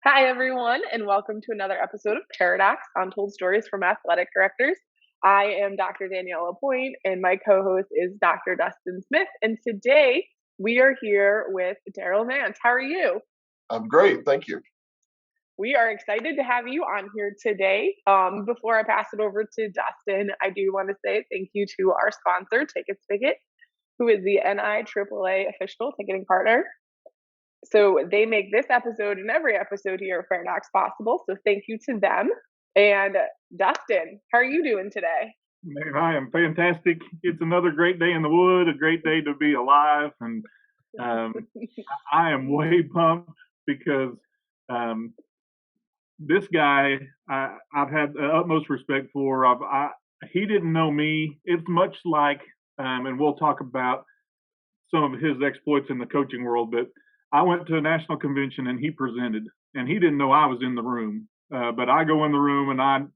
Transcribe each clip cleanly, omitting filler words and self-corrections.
Hi, everyone, and welcome to another episode of Paradox Untold Stories from Athletic Directors. I am Dr. Daniela Point, and my co host is Dr. Dustin Smith. And today we are here with Darryl Nance. How are you? I'm great, thank you. We are excited to have you on here today. Before I pass it over to Dustin, I do want to say thank you to our sponsor, Tickets Ticket, who is the NIAAA official ticketing partner. So they make this episode and every episode here of Paradox possible. So thank you to them. And Dustin, how are you doing today? Man, I am fantastic. It's another great day in the wood, a great day to be alive, and um, I am way pumped because um, this guy I've had the utmost respect for. He didn't know me. It's much like, and we'll talk about some of his exploits in the coaching world. But I went to a national convention and he presented, and he didn't know I was in the room. But I go in the room and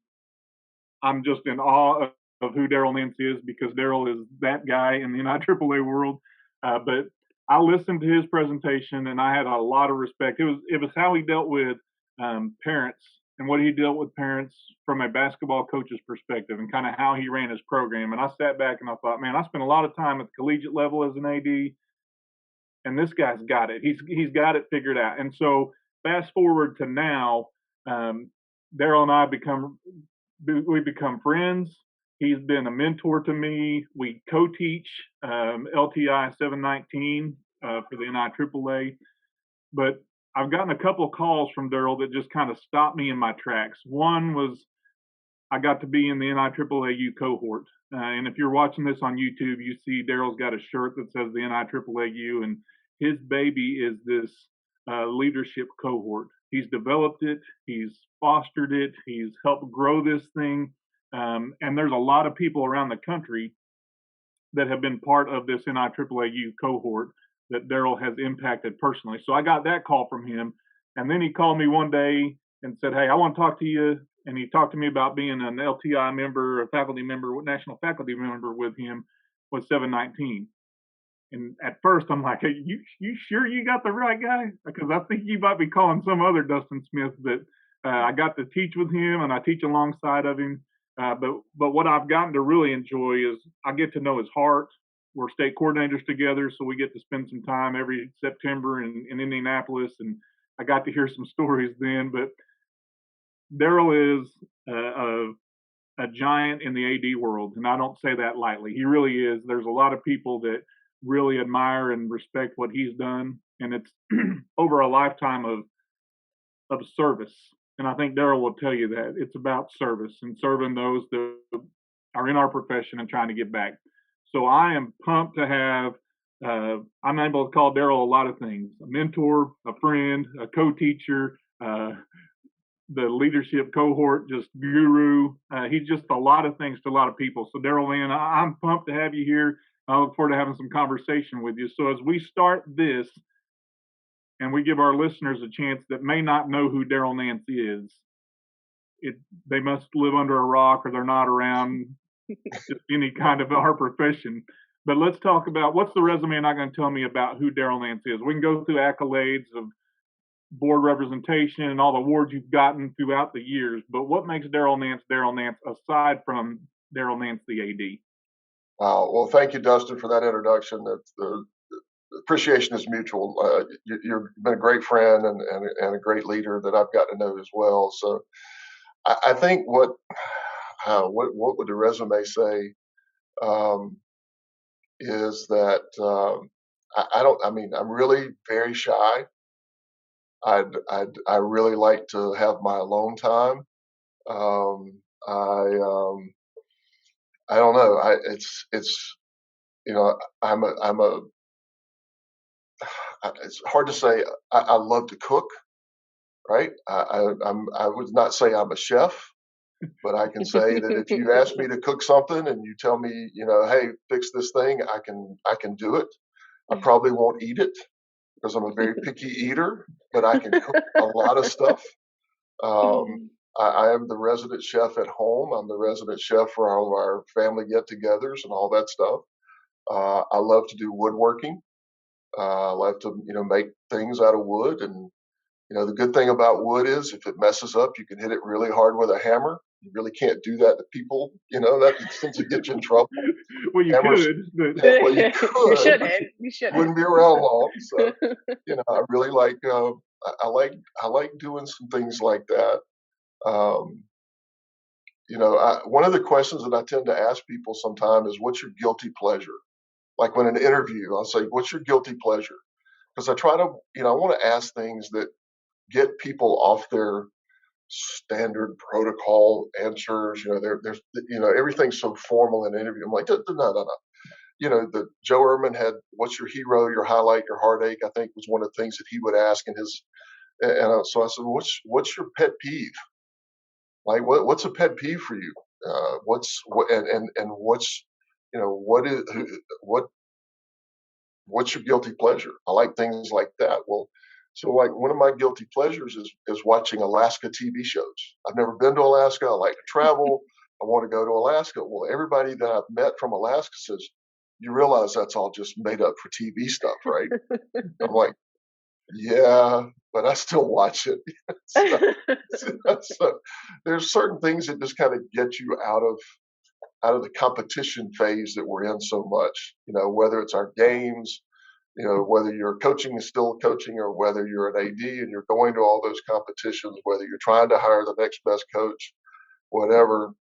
I'm just in awe of who Darryl Nance is because Darryl is that guy in the NIAAA world. But I listened to his presentation and I had a lot of respect. It was how he dealt with parents and what he dealt with parents from a basketball coach's perspective and kind of how he ran his program. And I sat back and I thought, man, I spent a lot of time at the collegiate level as an AD, and this guy's got it. He's got it figured out. And so fast forward to now, Darryl and I we become friends. He's been a mentor to me. We co-teach LTI 719 for the NIAAA. But I've gotten a couple of calls from Darryl that just kind of stopped me in my tracks. One was I got to be in the NIAAAU cohort. And if you're watching this on YouTube, you see Darryl's got a shirt that says the NIAAAU, and his baby is this leadership cohort. He's developed it, he's fostered it, he's helped grow this thing. And there's a lot of people around the country that have been part of this NIAAAU cohort that Darryl has impacted personally. So I got that call from him. And then he called me one day and said, hey, I want to talk to you. And he talked to me about being an LTI member, a faculty member, national faculty member with him with 719. And at first I'm like, hey, you sure you got the right guy? Because I think you might be calling some other Dustin Smith that I got to teach with him and I teach alongside of him. But what I've gotten to really enjoy is I get to know his heart. We're state coordinators together, so we get to spend some time every September in Indianapolis, and I got to hear some stories then. But Darryl is a giant in the AD world, and I don't say that lightly. He really is. There's a lot of people that really admire and respect what he's done, and it's over a lifetime of service. And I think Darryl will tell you that it's about service and serving those that are in our profession and trying to get back. So I am pumped to have. I'm able to call Darryl a lot of things: a mentor, a friend, a co-teacher, the leadership cohort, just guru. He's just a lot of things to a lot of people. So Darryl, man, I'm pumped to have you here. I look forward to having some conversation with you. So as we start this, and we give our listeners a chance that may not know who Darryl Nance is, they must live under a rock or they're not around any kind of our profession. But let's talk about what's the resume not going to tell me about who Darryl Nance is. We can go through accolades of board representation and all the awards you've gotten throughout the years, but what makes Darryl Nance aside from Darryl Nance the AD? Well, thank you, Dustin, for that introduction. The appreciation is mutual. You've been a great friend and a great leader that I've got to know as well. So I think what would the resume say is that I don't. I mean, I'm really very shy. I really like to have my alone time. Um, I don't know. It's I'm a it's hard to say. I love to cook, right? I would not say I'm a chef, but I can say that if you ask me to cook something and you tell me, hey, fix this thing, I can do it. I probably won't eat it because I'm a very picky eater, but I can cook a lot of stuff. Um, I am the resident chef at home. I'm the resident chef for all of our family get-togethers and all that stuff. I love to do woodworking. I love to, make things out of wood, and The good thing about wood is if it messes up, you can hit it really hard with a hammer. You really can't do that to people. That tends to get you in trouble. Well, you Hammers, could, but yeah, well, you You could, but shouldn't. you You shouldn't. wouldn't be around long. So, I really like, I like doing some things like that. Um, one of the questions that I tend to ask people sometimes is, "What's your guilty pleasure?" Like when in an interview, I'll say, "What's your guilty pleasure?" Because I try to, I want to ask things that get people off their standard protocol answers. There's, everything's so formal in an interview. I'm like, no, no, no. The Joe Ehrman had, "What's your hero, your highlight, your heartache?" I think was one of the things that he would ask in his. So I said, "What's your pet peeve? Like, what's a pet peeve for you? And what's, what is what what's your guilty pleasure?" I like things like that. Well, so like one of my guilty pleasures is watching Alaska TV shows. I've never been to Alaska. I like to travel. I want to go to Alaska. Well, everybody that I've met from Alaska says, "You realize that's all just made up for TV stuff, right?" I'm like, "Yeah, but I still watch it." so, so there's certain things that just kind of get you out of the competition phase that we're in so much. Whether it's our games, whether you're coaching is still coaching, or whether you're an AD and you're going to all those competitions, whether you're trying to hire the next best coach, whatever.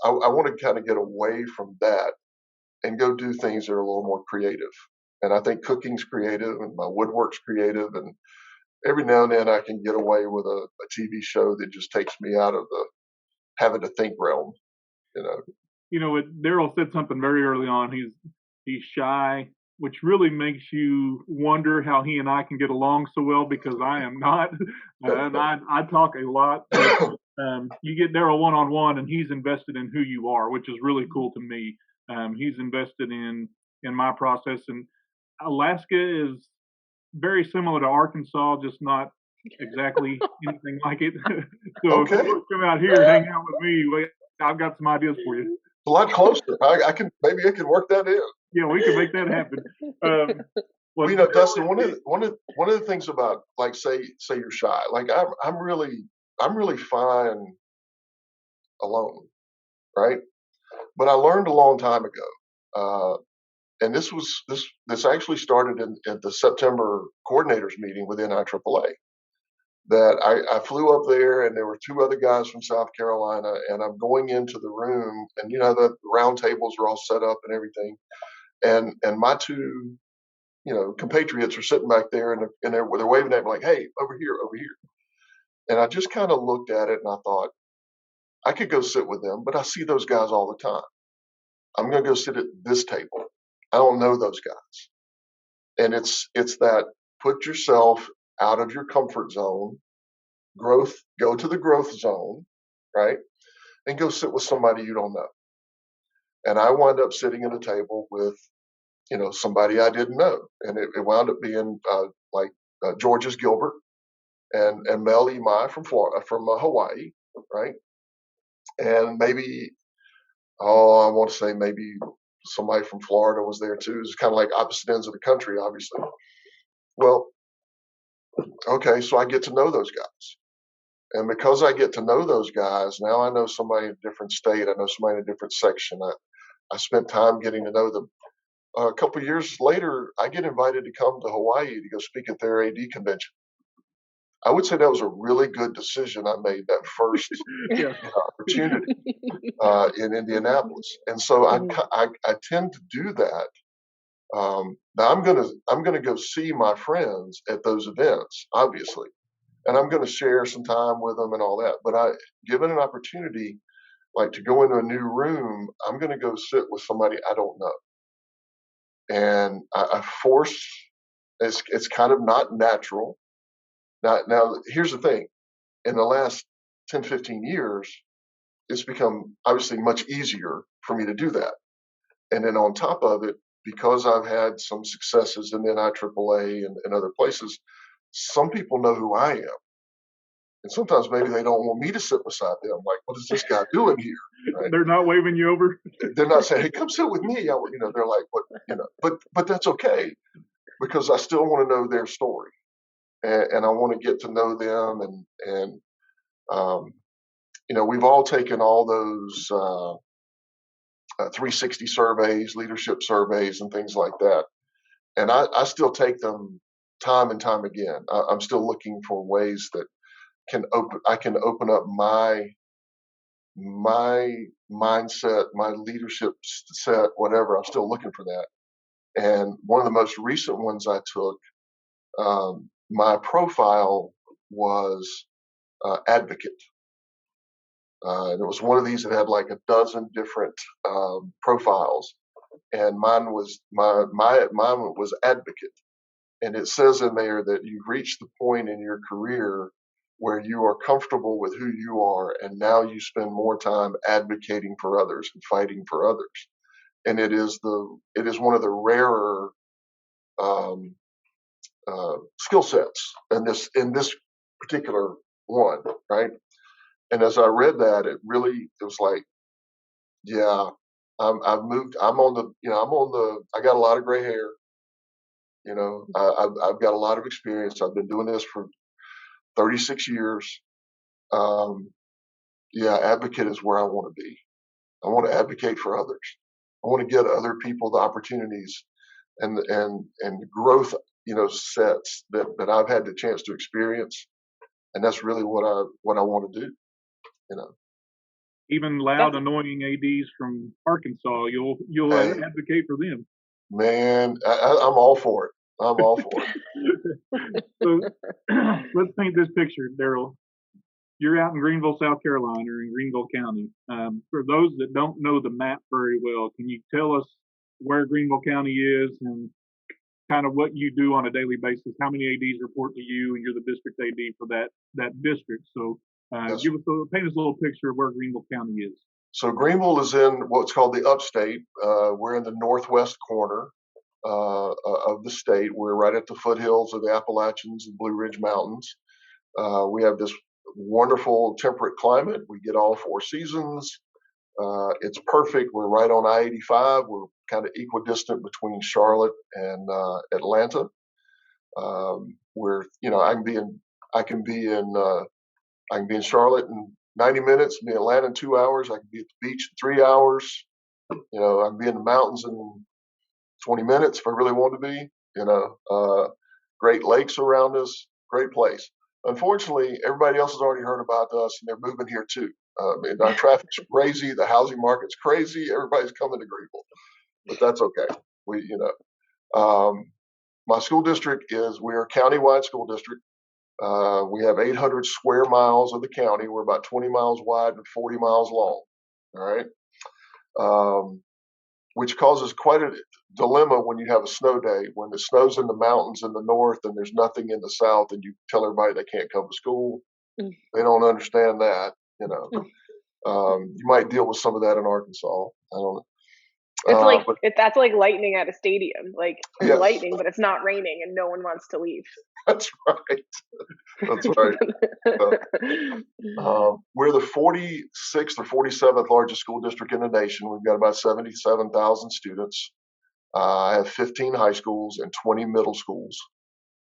I want to kind of get away from that and go do things that are a little more creative. And I think cooking's creative and my woodwork's creative. And every now and then I can get away with a TV show that just takes me out of the having to think realm, you know. Darryl said something very early on. He's shy, which really makes you wonder how he and I can get along so well, because I am not, and I talk a lot. But, you get Darryl one on one, and he's invested in who you are, which is really cool to me. He's invested in my process, and Alaska is very similar to Arkansas, just not exactly anything like it. So if you Okay. want to come out here and hang out with me, I've got some ideas for you. A lot closer. I can maybe I can work that in. Yeah, we can make that happen. Well, Dustin, one of the things about, like, say you're shy. Like I'm really fine alone, right? But I learned a long time ago, and this actually started at the September coordinators meeting within IAAA. That I flew up there, and there were two other guys from South Carolina, and I'm going into the room, and the round tables are all set up and everything, and my two compatriots are sitting back there, and they're waving at me like, "Hey, over here, over here." And I just kind of looked at it, and I thought I could go sit with them, but I see those guys all the time. I'm going to go sit at this table. I don't know those guys, and it's that, put yourself out of your comfort zone. Go to the growth zone, right? And go sit with somebody you don't know. And I wound up sitting at a table with, somebody I didn't know. And it wound up being like George's Gilbert and Mel Imai from Florida, from Hawaii, right? And maybe, I want to say maybe somebody from Florida was there too. It's kind of like opposite ends of the country, obviously. Well, okay, so I get to know those guys. And because I get to know those guys, now I know somebody in a different state. I know somebody in a different section. I spent time getting to know them. A couple of years later, I get invited to come to Hawaii to go speak at their AD convention. I would say that was a really good decision I made that first Yeah. opportunity in Indianapolis. And so I tend to do that. Now I'm gonna go see my friends at those events, obviously, and I'm gonna share some time with them and all that. But given an opportunity, like to go into a new room, I'm gonna go sit with somebody I don't know, and I force. It's kind of not natural. Now here's the thing: in the last 10, 15 years, it's become obviously much easier for me to do that. And then on top of it, because I've had some successes in the NIAAA and other places, some people know who I am. And sometimes maybe they don't want me to sit beside them. Like, what is this guy doing here? Right? They're not waving you over. They're not saying, "Hey, come sit with me." They're like, "What?" But that's okay, because I still want to know their story. and I want to get to know them. And um, we've all taken all those 360 surveys, leadership surveys, and things like that. And I still take them time and time again. I'm still looking for ways that I can open up my mindset, my leadership set, whatever. I'm still looking for that. And one of the most recent ones I took, my profile was advocate. And it was one of these that had like a dozen different profiles, and mine was advocate. And it says in there that you've reached the point in your career where you are comfortable with who you are, and now you spend more time advocating for others and fighting for others. And it is one of the rarer um, skill sets in this particular one, right? And as I read that, it was like, yeah, I've moved. I got a lot of gray hair. I've got a lot of experience. I've been doing this for 36 years. Um, yeah, advocate is where I want to be. I want to advocate for others. I want to get other people the opportunities and growth, sets that I've had the chance to experience. And that's really what I want to do. You know, Even loud, That's annoying ads from Arkansas, you'll hey, advocate for them. man, I'm all for it. I'm all for it. So let's paint this picture, Darryl. You're out in Greenville, South Carolina, or in Greenville County. For those that don't know the map very well, can you tell us where Greenville County is and kind of what you do on a daily basis? How many ads report to you, and you're the district AD for that district? So Yes. paint us a little picture of where Greenville County is. So Greenville is in what's called the upstate. We're in the northwest corner of the state. We're right at the foothills of the Appalachians and Blue Ridge Mountains. We have this wonderful temperate climate. We get all four seasons. It's perfect. We're right on I-85. We're kind of equidistant between Charlotte and Atlanta. I can be in Charlotte in 90 minutes, be in Atlanta in 2 hours. I can be at the beach in 3 hours. I can be in the mountains in 20 minutes if I really want to be. Great lakes around us, great place. Unfortunately, everybody else has already heard about us, and they're moving here too. And our traffic's crazy, the housing market's crazy. Everybody's coming to Greenville, but that's okay. My school district we're a countywide school district. We have 800 square miles of the county. We're about 20 miles wide and 40 miles long. All right. Which causes quite a dilemma when you have a snow day, when it snows in the mountains in the north and there's nothing in the south, and you tell everybody they can't come to school. They don't understand that. You might deal with some of that in Arkansas. I don't know. That's like lightning at a stadium. Like it's Yes, lightning, but it's not raining, and no one wants to leave. that's right. That's right. We're the 46th or 47th largest school district in the nation. We've got about 77,000 students. I have 15 high schools and 20 middle schools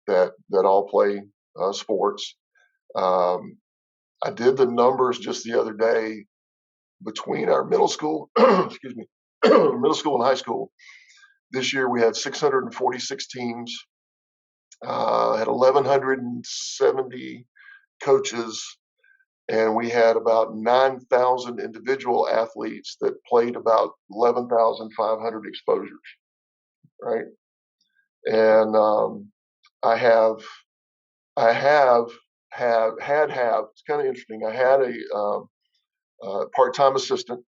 that all play sports. I did the numbers just the other day between our middle school, excuse me, middle school and high school. This year we had 646 teams, had 1,170 coaches, and we had about 9,000 individual athletes that played about 11,500 exposures, right? And I have, it's kind of interesting. I had a part-time assistant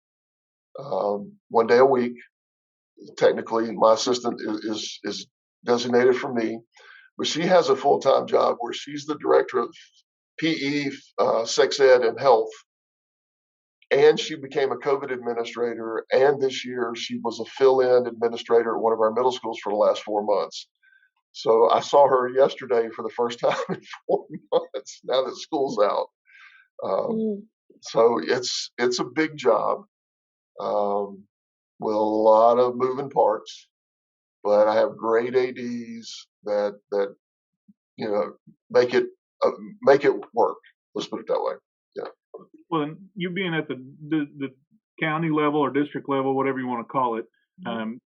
1 day a week. Technically, my assistant is designated for me, but she has a full-time job where she's the director of PE, sex ed, and health. And she became a COVID administrator. And this year, she was a fill-in administrator at one of our middle schools for the last 4 months. So I saw her yesterday for the first time in 4 months. Now that school's out, so it's a big job with a lot of moving parts. But I have great ads that you know, make it uh, make it work. Let's put it that way. Yeah. Well, and you being at the county level or district level, whatever you want to call it,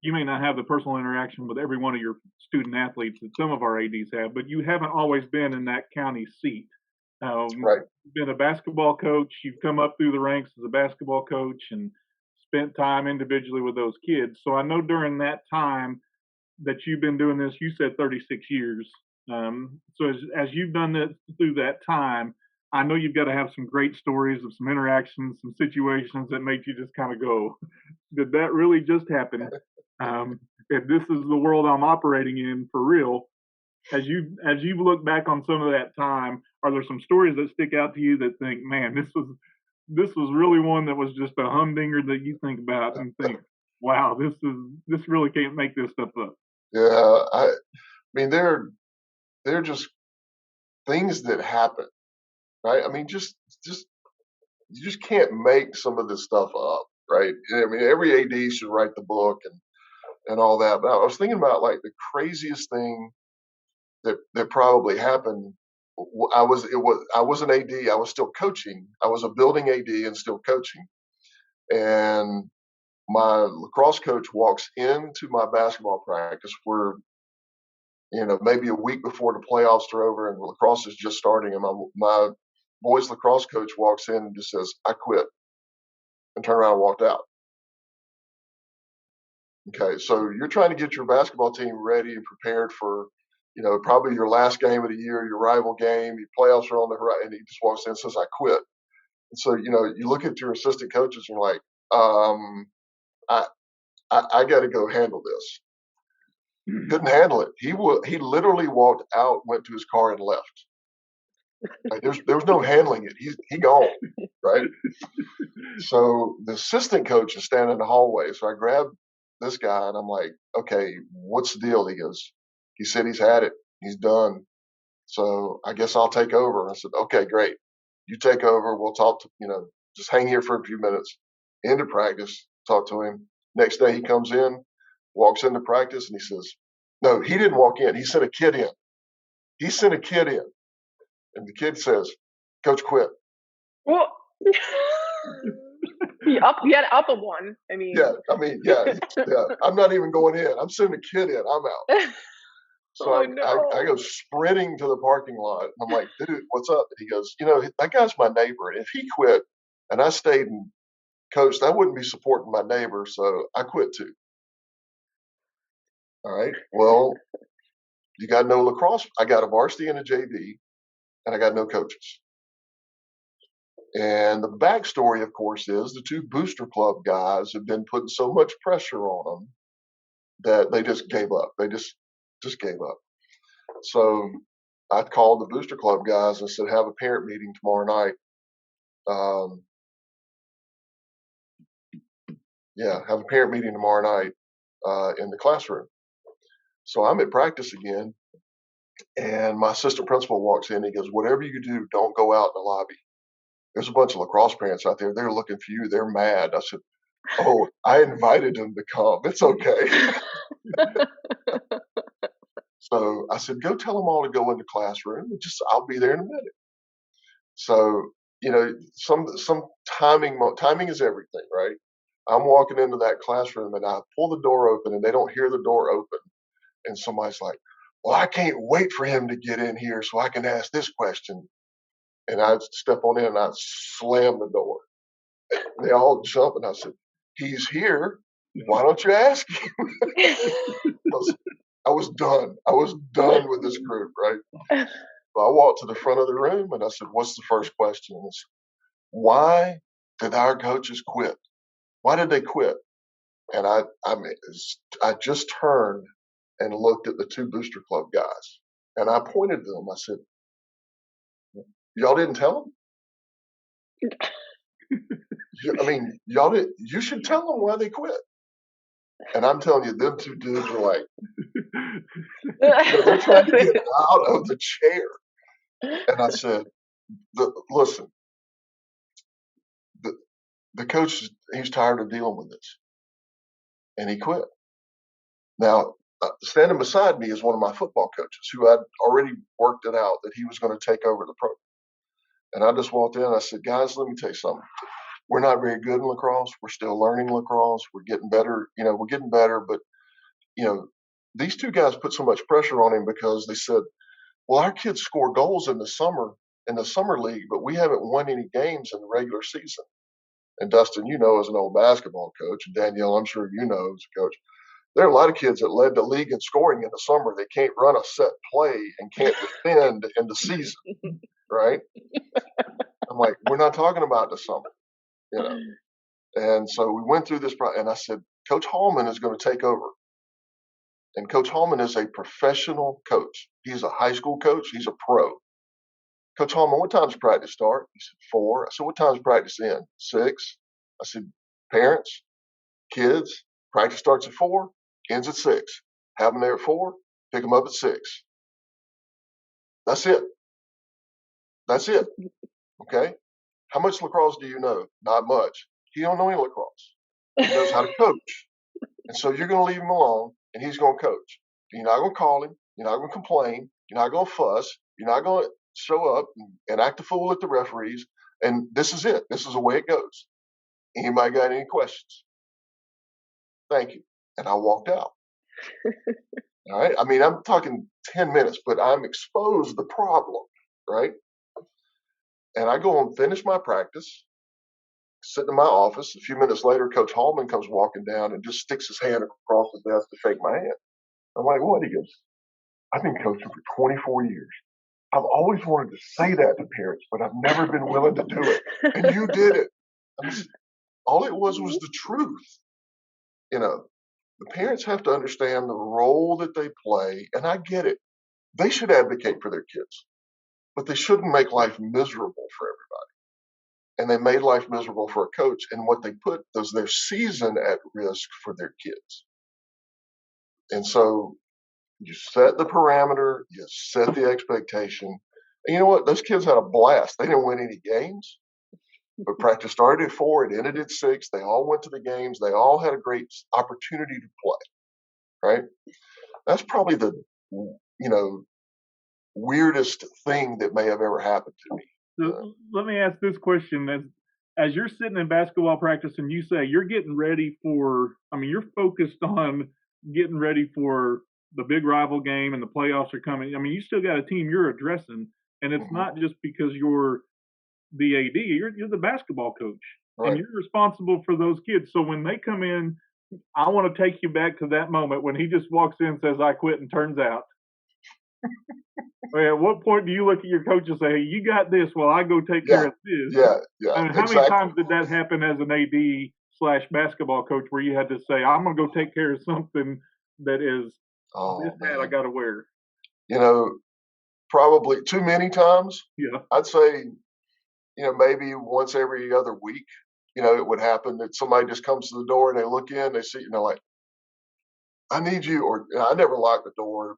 you may not have the personal interaction with every one of your student athletes that some of our ADs have, but you haven't always been in that county seat. Right. You've been a basketball coach. You've come up through the ranks as a basketball coach and spent time individually with those kids. So I know during that time that you've been doing this, you said 36 years. So as you've done this through that time, I know you've got to have some great stories of some interactions, some situations that make you just kind of go, did that really just happen? If this is the world I'm operating in for real, as you've looked back on some of that time, are there some stories that stick out to you that think, man, this was really one that was just a humdinger that you think about and think, wow, this really can't make this stuff up. Yeah. I mean, they're just things that happen, right? I mean, just you just can't make some of this stuff up, right? I mean, every AD should write the book and all that. But I was thinking about like the craziest thing that probably happened. I was an AD. I was still coaching. I was a building AD and still coaching. And my lacrosse coach walks into my basketball practice where maybe a week before the playoffs are over and lacrosse is just starting, and my boys lacrosse coach walks in and just says, "I quit," and turned around and walked out. Okay, so you're trying to get your basketball team ready and prepared for, probably your last game of the year, your rival game, your playoffs are on the horizon, and he just walks in and says, "I quit." And so, you look at your assistant coaches and you're like, I, I got to go handle this. Couldn't handle it. He literally walked out, went to his car, and left. Like there was no handling it. He gone, right? So the assistant coach is standing in the hallway. So I grab this guy and I'm like, okay, what's the deal? He said he's had it. He's done. So I guess I'll take over. I said, okay, great. You take over. We'll talk to, just hang here for a few minutes. End of practice, talk to him. Next day he comes in, walks into practice, and he says, no, he didn't walk in. He sent a kid in. He sent a kid in. And the kid says, Coach quit. Well, yet up a one. I mean, yeah. I'm not even going in. I'm sending a kid in. I'm out. So oh, no. I go sprinting to the parking lot. I'm like, dude, what's up? And he goes, that guy's my neighbor. And if he quit and I stayed and coached, I wouldn't be supporting my neighbor. So I quit too. All right. Well, you got no lacrosse. I got a varsity and a JV, and I got no coaches. And the backstory, of course, is the two booster club guys have been putting so much pressure on them that they just gave up. They just gave up. So I called the booster club guys and said, have a parent meeting tomorrow night. Have a parent meeting tomorrow night in the classroom. So I'm at practice again, and my assistant principal walks in. He goes, whatever you do, don't go out in the lobby. There's a bunch of lacrosse parents out there. They're looking for you. They're mad. I said, oh, I invited them to come. It's okay. So I said, go tell them all to go in the classroom. I'll be there in a minute. So, some timing is everything, right? I'm walking into that classroom and I pull the door open and they don't hear the door open. And somebody's like, well, I can't wait for him to get in here so I can ask this question. And I step on in and I slam the door. They all jump and I said, he's here. Why don't you ask him? I was done. I was done with this group, right? So I walked to the front of the room and I said, what's the first question? It's, why did our coaches quit? Why did they quit? And I just turned and looked at the two booster club guys and I pointed to them. I said, y'all didn't tell them? You should tell them why they quit. And I'm telling you, them two dudes are like, they're trying to get out of the chair. And I said, listen, the coach, he's tired of dealing with this. And he quit. Now, standing beside me is one of my football coaches who had already worked it out that he was going to take over the program. And I just walked in and I said, guys, let me tell you something. We're not very good in lacrosse. We're still learning lacrosse. We're getting better. We're getting better. But, these two guys put so much pressure on him because they said, well, our kids score goals in the summer league, but we haven't won any games in the regular season. And Dustin, as an old basketball coach, and Danielle, I'm sure you know as a coach, there are a lot of kids that led the league in scoring in the summer. They can't run a set play and can't defend in the season, right? I'm like, we're not talking about the summer. And so we went through this, and I said, Coach Hallman is going to take over. And Coach Hallman is a professional coach. He's a high school coach. He's a pro. Coach Hallman, what time's practice start? He said, 4. I said, what time's practice end? 6. I said, parents, kids, practice starts at 4, ends at 6. Have them there at 4, pick them up at 6. That's it. That's it. Okay? How much lacrosse do you know? Not much. He don't know any lacrosse. He knows how to coach. And so you're going to leave him alone, and he's going to coach. You're not going to call him. You're not going to complain. You're not going to fuss. You're not going to show up and act a fool at the referees. And this is it. This is the way it goes. Anybody got any questions? Thank you. And I walked out. All right. I mean, I'm talking 10 minutes, but I'm exposed the problem, right? And I go and finish my practice, sit in my office. A few minutes later, Coach Hallman comes walking down and just sticks his hand across the desk to shake my hand. I'm like, what? He goes, I've been coaching for 24 years. I've always wanted to say that to parents, but I've never been willing to do it. And you did it. I mean, all it was the truth. The parents have to understand the role that they play, and I get it. They should advocate for their kids, but they shouldn't make life miserable for everybody. And they made life miserable for a coach, and what they put was their season at risk for their kids. And so you set the parameter, you set the expectation. And you know what? Those kids had a blast. They didn't win any games, but practice started at 4, it ended at 6. They all went to the games. They all had a great opportunity to play, right? That's probably the, weirdest thing that may have ever happened to me. So let me ask this question. As you're sitting in basketball practice and you say you're getting ready you're focused on getting ready for the big rival game and the playoffs are coming. I mean, you still got a team you're addressing, and it's not just because you're the AD, you're the basketball coach, right, and you're responsible for those kids. So when they come in, I want to take you back to that moment when he just walks in and says, I quit, and turns out. At what point do you look at your coach and say, hey, you got this while I go take care of this? Yeah. I mean, how many times did that happen as an AD/basketball coach where you had to say, I'm going to go take care of something that is this hat I got to wear? Probably too many times. Yeah. I'd say, maybe once every other week, it would happen that somebody just comes to the door and they look in, they see, like, I need you, or I never locked the door.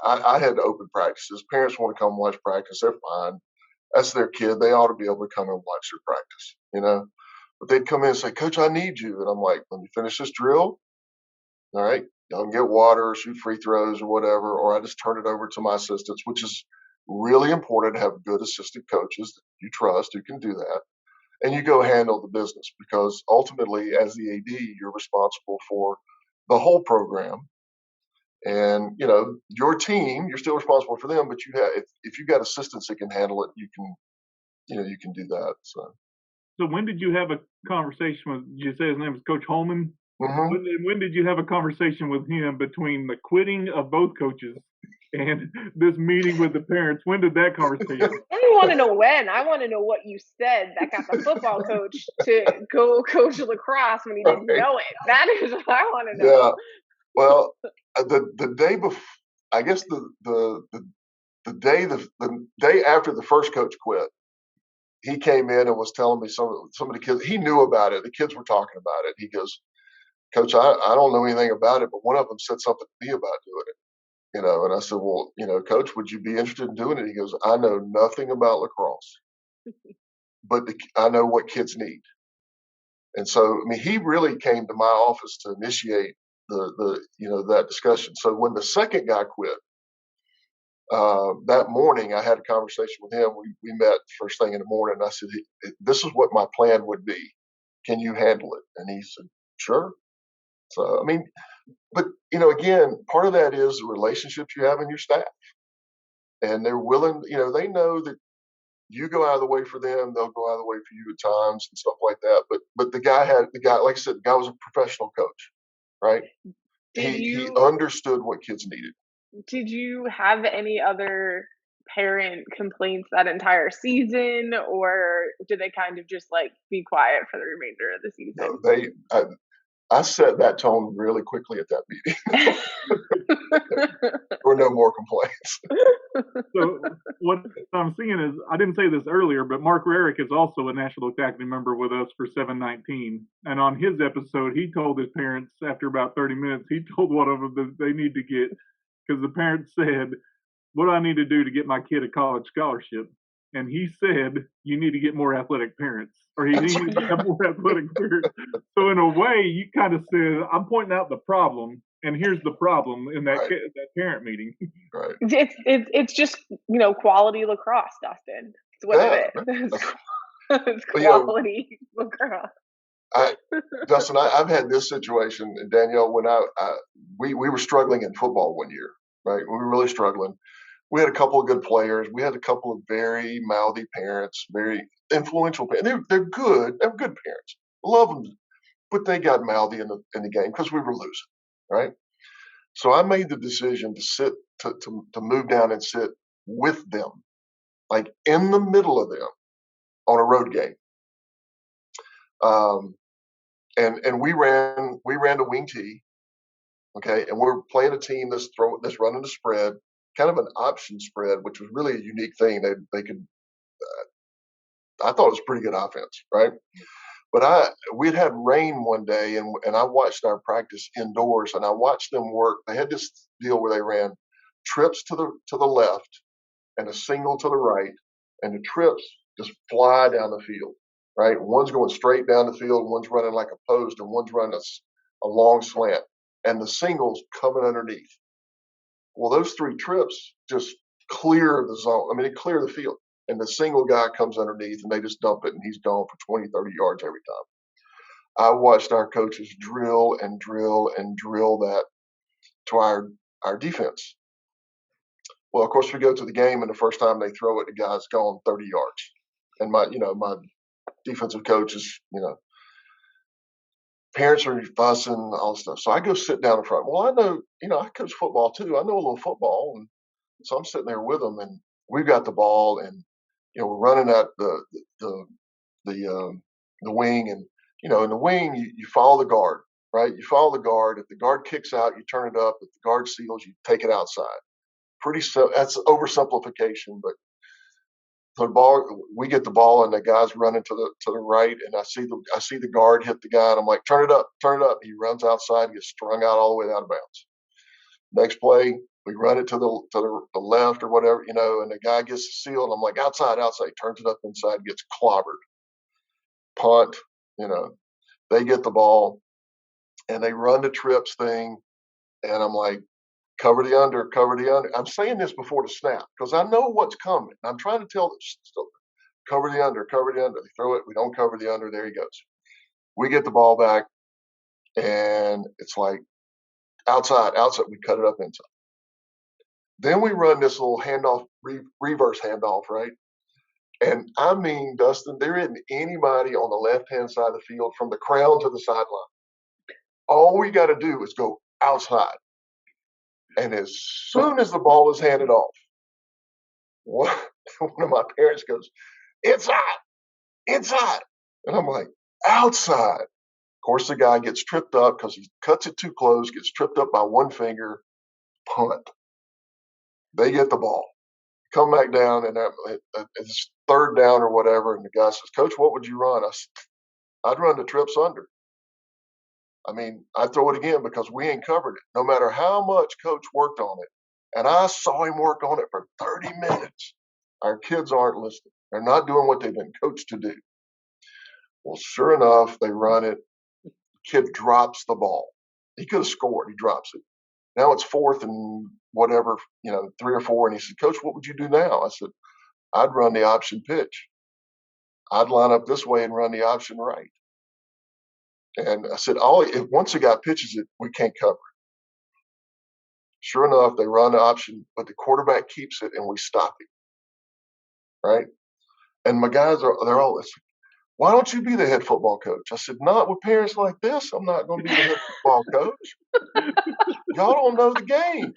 I had open practices. Parents want to come watch practice. They're fine. That's their kid. They ought to be able to come and watch their practice, But they'd come in and say, Coach, I need you. And I'm like, let me finish this drill. All right. Y'all can get water or shoot free throws or whatever, or I just turn it over to my assistants, which is really important to have good assistant coaches that you trust who can do that. And you go handle the business, because ultimately, as the AD, you're responsible for the whole program. And your team, you're still responsible for them, but if you got assistants that can handle it, you can do that. So when did you have a conversation with? Did you say his name was Coach Holman? Mm-hmm. When did you have a conversation with him between the quitting of both coaches and this meeting with the parents? When did that conversation? I don't want to know when. I want to know what you said that got the football coach to go coach lacrosse when he didn't know it. That is what I want to know. Yeah. Well, the day before, I guess the day after the first coach quit, he came in and was telling me some of the kids, he knew about it. The kids were talking about it. He goes, Coach, I don't know anything about it, but one of them said something to me about doing it. And I said, well, Coach, would you be interested in doing it? He goes, I know nothing about lacrosse, but I know what kids need. And so, he really came to my office to initiate that discussion. So when the second guy quit, that morning I had a conversation with him. We met first thing in the morning. I said, "This is what my plan would be. Can you handle it?" And he said, "Sure." So I mean, but again, part of that is the relationships you have in your staff, and they're willing. They know that you go out of the way for them, they'll go out of the way for you at times and stuff like that. But the guy, like I said, the guy was a professional coach, right? Did He you understood what kids needed. did you have any other parent complaints that entire season, or did they kind of just like be quiet for the remainder of the No, season? I set that tone really quickly at that meeting. There were no more complaints. So what I'm seeing is, I didn't say this earlier, but Mark Rarick is also a National Academy member with us for 719. And on his episode, he told his parents after about 30 minutes, he told one of them that they need to get, because the parents said, "What do I need to do to get my kid a college scholarship?" And he said, "You need to get more athletic parents, or he That's needed to have more athletic parents." So in a way, you kind of said, "I'm pointing out the problem, and here's the problem in that right, that parent meeting." right. It's just quality lacrosse, Dustin. It's what Yeah, it is. like, It's but quality lacrosse. I Dustin, I've had this situation, and Danielle, when we were struggling in football one year, right? We were really struggling. We had a couple of good players. We had a couple of very mouthy parents, very influential parents. They're good. They're good parents. Love them, but they got mouthy in the game because we were losing, right? So I made the decision to sit to move down and sit with them, like in the middle of them on a road game. Um, and we ran the wing tee, okay, and we're playing a team that's running the spread, kind of an option spread, which was really a unique thing. They could I thought it was pretty good offense, right? But we'd had rain one day, and I watched our practice indoors, and I watched them work. They had this deal where they ran trips to the left and a single to the right, and the trips just fly down the field, right? One's going straight down the field, one's running like a post, and one's running a long slant, and the singles coming underneath. Well, those three trips just clear the zone. I mean, they clear the field. And the single guy comes underneath and they just dump it and he's gone for 20, 30 yards every time. I watched our coaches drill and drill and drill that to our defense. Well, of course, we go to the game and the first time they throw it, the guy's gone 30 yards. And my defensive coach is, parents are fussing, all this stuff. So I go sit down in front. Well, I know, I coach football too. I know a little football. And so I'm sitting there with them and we've got the ball and, we're running out the wing and, in the wing, you follow the guard, right? You follow the guard. If the guard kicks out, you turn it up. If the guard seals, you take it outside. That's oversimplification, but the ball, we get the ball and the guy's running to the right and I see the guard hit the guy and I'm like, turn it up. He runs outside and gets strung out all the way out of bounds. Next play, we run it to the left or whatever, and the guy gets the seal and I'm like, outside, he turns it up inside, gets clobbered. Punt, they get the ball and they run the trips thing and I'm like, cover the under. I'm saying this before the snap because I know what's coming. I'm trying to tell them, cover the under. They throw it, we don't cover the under, there he goes. We get the ball back and it's like outside, we cut it up inside. Then we run this little handoff, reverse handoff, right? And I mean, Dustin, there isn't anybody on the left-hand side of the field from the crown to the sideline. All we got to do is go outside. And as soon as the ball is handed off, one of my parents goes, inside. And I'm like, outside. Of course, the guy gets tripped up because he cuts it too close, gets tripped up by one finger, punt. They get the ball. Come back down, and it's third down or whatever, and the guy says, Coach, what would you run? I said, I'd run the trips under. I mean, I'd throw it again because we ain't covered it, no matter how much Coach worked on it. And I saw him work on it for 30 minutes. Our kids aren't listening. They're not doing what they've been coached to do. Well, sure enough, they run it. The kid drops the ball. He could have scored. He drops it. Now it's 4th and whatever, 3 or 4. And he said, Coach, what would you do now? I said, I'd run the option pitch. I'd line up this way and run the option right. And I said, once a guy pitches it, we can't cover it. Sure enough, they run the option, but the quarterback keeps it and we stop him. Right? And my guys they're all, why don't you be the head football coach? I said, not with parents like this. I'm not going to be the head football coach. Y'all don't know the game.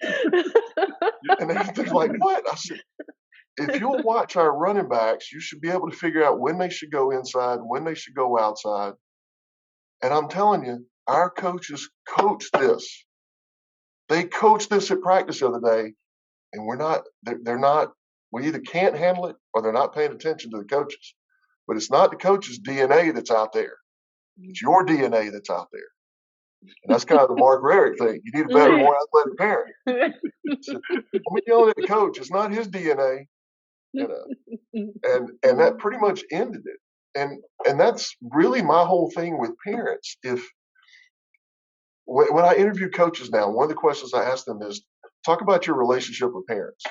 And they're like, what? I said, if you'll watch our running backs, you should be able to figure out when they should go inside, when they should go outside. And I'm telling you, our coaches coach this. They coached this at practice the other day, and they're not, we either can't handle it or they're not paying attention to the coaches. But it's not the coach's DNA that's out there. It's your DNA that's out there. And that's kind of the Mark Rarick thing. You need a better, more athletic parent. So, I'm yelling at the coach. It's not his DNA, and that pretty much ended it. And that's really my whole thing with parents. When I interview coaches now, one of the questions I ask them is, talk about your relationship with parents.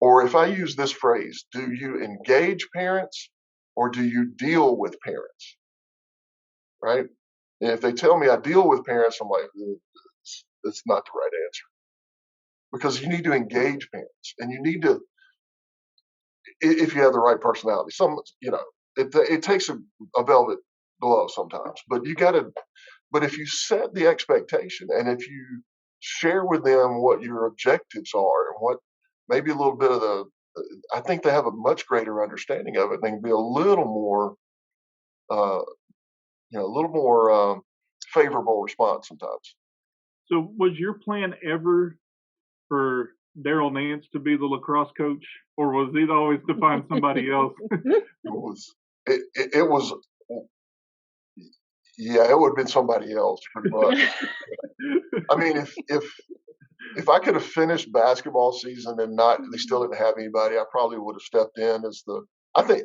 Or if I use this phrase, do you engage parents or do you deal with parents? Right? And if they tell me I deal with parents, I'm like, that's not the right answer. Because you need to engage parents, and you need to, if you have the right personality. It takes a velvet glove sometimes, but but if you set the expectation and if you share with them what your objectives are and what maybe a little bit of I think they have a much greater understanding of it. They can be a little more, favorable response sometimes. So was your plan ever for Darryl Nance to be the lacrosse coach, or was it always to find somebody else? It was, yeah, it would have been somebody else pretty much. I mean, if I could have finished basketball season and they still didn't have anybody, I probably would have stepped in I think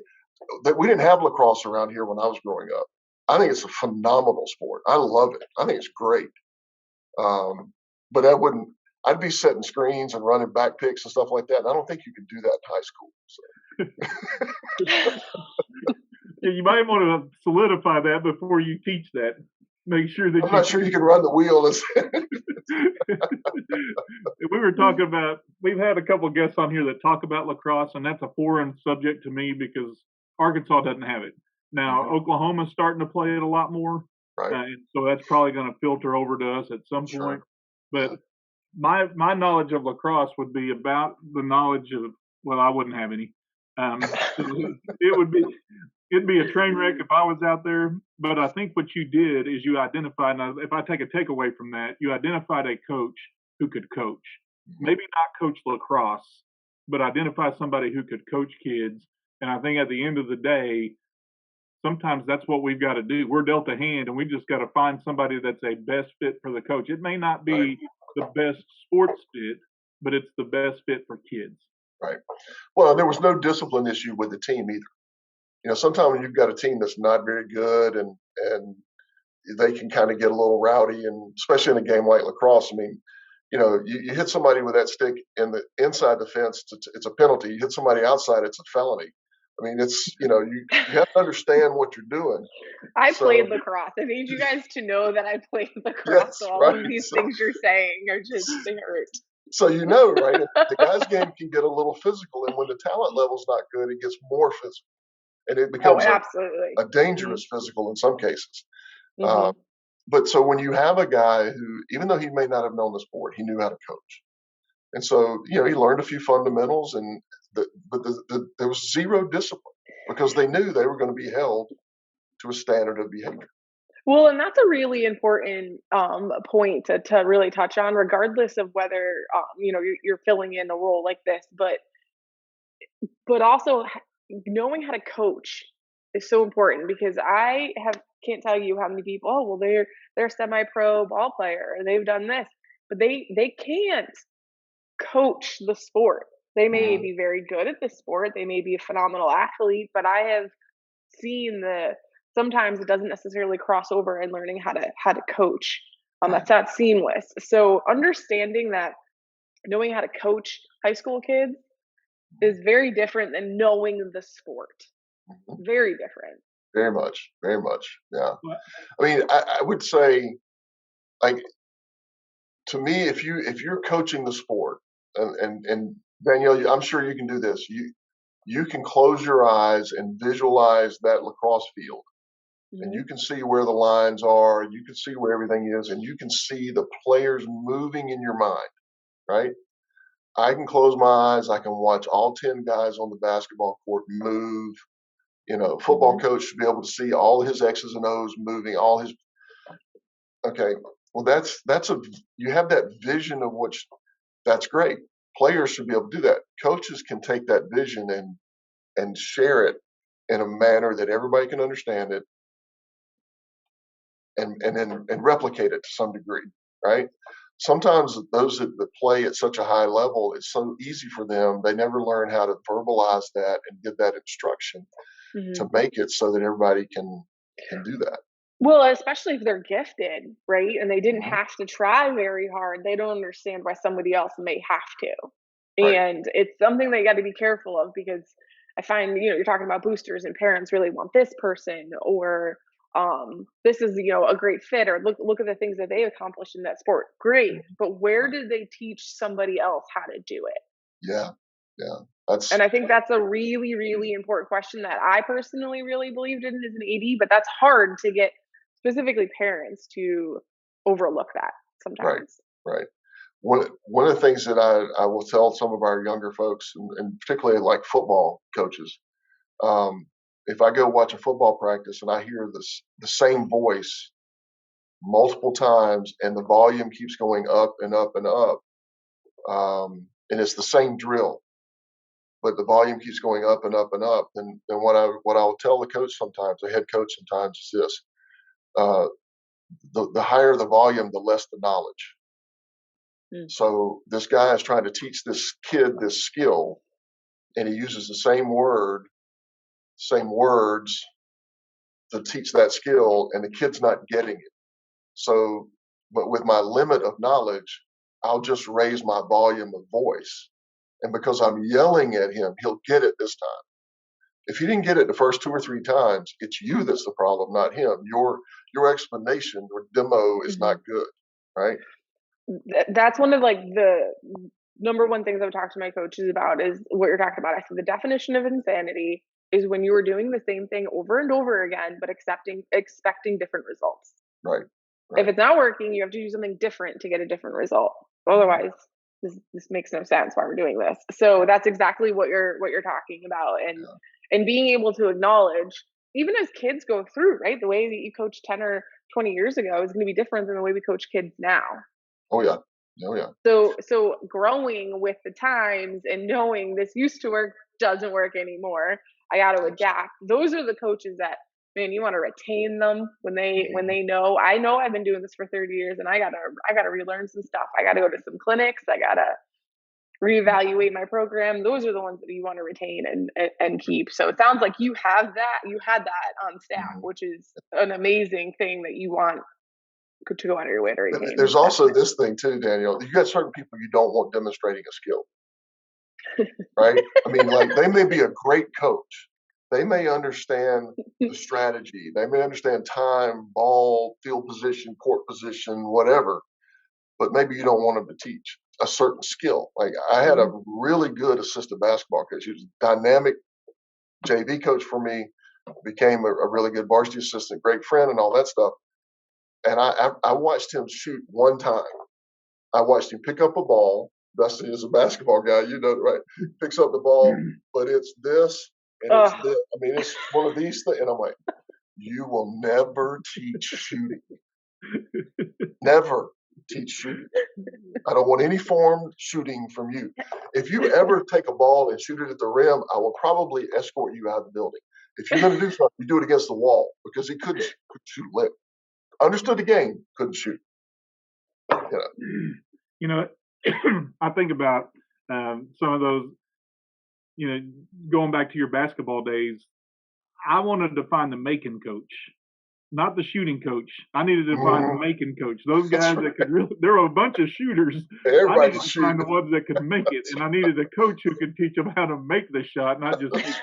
that we didn't have lacrosse around here when I was growing up. I think it's a phenomenal sport. I love it. I think it's great. But I'd be setting screens and running back picks and stuff like that. And I don't think you could do that in high school. So. Yeah, you might want to solidify that before you teach that. Make sure that I'm not sure you can run the wheel. We were talking about, we've had a couple of guests on here that talk about lacrosse, and that's a foreign subject to me because Arkansas doesn't have it. Now, Oklahoma's starting to play it a lot more. Right. And so that's probably going to filter over to us at some point. But my knowledge of lacrosse would be about the knowledge of, well, I wouldn't have any. It'd be a train wreck if I was out there. But I think what you did is you identified, now if I take a takeaway from that, you identified a coach who could coach. Maybe not coach lacrosse, but identify somebody who could coach kids. And I think at the end of the day, sometimes that's what we've got to do. We're dealt a hand, and we just got to find somebody that's a best fit for the coach. It may not be the best sports fit, but it's the best fit for kids. Right. Well, there was no discipline issue with the team either. Sometimes when you've got a team that's not very good and they can kind of get a little rowdy, and especially in a game like lacrosse, I mean, you hit somebody with that stick in the inside the fence, it's a penalty. You hit somebody outside, it's a felony. I mean, it's, you have to understand what you're doing. I played lacrosse. I need you guys to know that I played lacrosse. Yes, so all of these things you're saying are just, they hurt. So, right? The guys' game can get a little physical, and when the talent level's not good, it gets more physical. And it becomes a dangerous physical in some cases. But so when you have a guy who, even though he may not have known the sport, he knew how to coach. And so, he learned a few fundamentals, but there was zero discipline because they knew they were going to be held to a standard of behavior. Well, and that's a really important point to really touch on, regardless of whether, you're filling in a role like this, but also knowing how to coach is so important because I can't tell you how many people, oh, well, they're a semi-pro ball player, or they've done this, but they can't coach the sport. They may be very good at the sport. They may be a phenomenal athlete, but I have seen sometimes it doesn't necessarily cross over in learning how to coach. That's not seamless. So understanding that, knowing how to coach high school kids is very different than knowing the sport. Mhm. Very different. Very much, very much. Yeah. Well, I mean, I would say, like, to me, if you're coaching the sport, and Danielle, I'm sure you can do this. You can close your eyes and visualize that lacrosse field, and Mhm. you can see where the lines are. You can see where everything is, and you can see the players moving in your mind. Right? I can close my eyes. I can watch all 10 guys on the basketball court move. Football Mhm. coach should be able to see all his X's and O's moving, all his. Okay, well, that's a you have that vision of which that's great. Players should be able to do that. Coaches can take that vision and share it in a manner that everybody can understand it, and replicate it to some degree, right? Sometimes those that play at such a high level, it's so easy for them. They never learn how to verbalize that and give that instruction to Mhm. make it so that everybody can do that. Well, especially if they're gifted, right? And they didn't Mhm. have to try very hard. They don't understand why somebody else may have to. Right. And it's something they got to be careful of, because I find, you're talking about boosters and parents really want this person, or this is, a great fit, or look at the things that they accomplished in that sport. Great. But where Right. did they teach somebody else how to do it? Yeah. Yeah. That's And I think that's a really, really important question that I personally really believed in as an AD, but that's hard to get specifically parents to overlook that right. sometimes. Right. One of the things that I will tell some of our younger folks, and particularly like football coaches, um, if I go watch a football practice and I hear the same voice multiple times and the volume keeps going up and up and up, and it's the same drill, but the volume keeps going up and up and up, then what I will tell the coach sometimes, the head coach sometimes, is this: uh, the higher the volume, the less the knowledge. Mm. So this guy is trying to teach this kid this skill, and he uses the same words to teach that skill, and the kid's not getting it. So, but with my limit of knowledge, I'll just raise my volume of voice. And because I'm yelling at him, he'll get it this time. If he didn't get it the first 2 or 3 times, it's you that's the problem, not him. Your explanation or demo is Mhm. not good, right? That's one of like the number one things I've talked to my coaches about is what you're talking about. I said the definition of insanity is when you are doing the same thing over and over again, but expecting different results. Right, If right. it's not working, you have to do something different to get a different result. Mhm. Otherwise, this makes no sense why we're doing this. So that's exactly what you're talking about, Yeah. and being able to acknowledge, even as kids go through, right? The way that you coach 10 or 20 years ago is going to be different than the way we coach kids now. Oh yeah. Oh yeah. So growing with the times and knowing this used to work, doesn't work anymore. I got to adapt. Those are the coaches that, man, you want to retain them when Mhm. they know. I know I've been doing this for 30 years, and I gotta relearn some stuff. I gotta go to some clinics. I gotta reevaluate my program. Those are the ones that you want to retain and keep. So it sounds like you have that. You had that on staff, Mhm. which is an amazing thing that you want to go out of your way to retain. There's also Definitely. this thing too, Daniel. You got certain people you don't want demonstrating a skill, right? I mean, like, they may be a great coach. They may understand the strategy. They may understand time, ball, field position, court position, whatever. But maybe you don't want them to teach a certain skill. Like, I had a Mhm. really good assistant basketball coach. He was a dynamic JV coach for me. Became a really good varsity assistant, great friend, and all that stuff. And I watched him shoot one time. I watched him pick up a ball. Dustin is a basketball guy, you know, right? Picks up the ball, but it's this and it's Ugh. this. I mean, it's one of these things. And I'm like, you will never teach shooting. Never teach shooting. I don't want any formed shooting from you. If you ever take a ball and shoot it at the rim, I will probably escort you out of the building. If you're going to do something, you do it against the wall, because he couldn't shoot lick. Understood the game, couldn't shoot. You know, you know, I think about some of those, going back to your basketball days. I wanted to find the making coach. not the shooting coach. I needed to find the Mhm. making coach. Those That's guys that could right. really, there were a bunch of shooters. I needed Everybody's to find the shooting. ones that could make it. And I needed a coach who could teach them how to make the shot, not just take.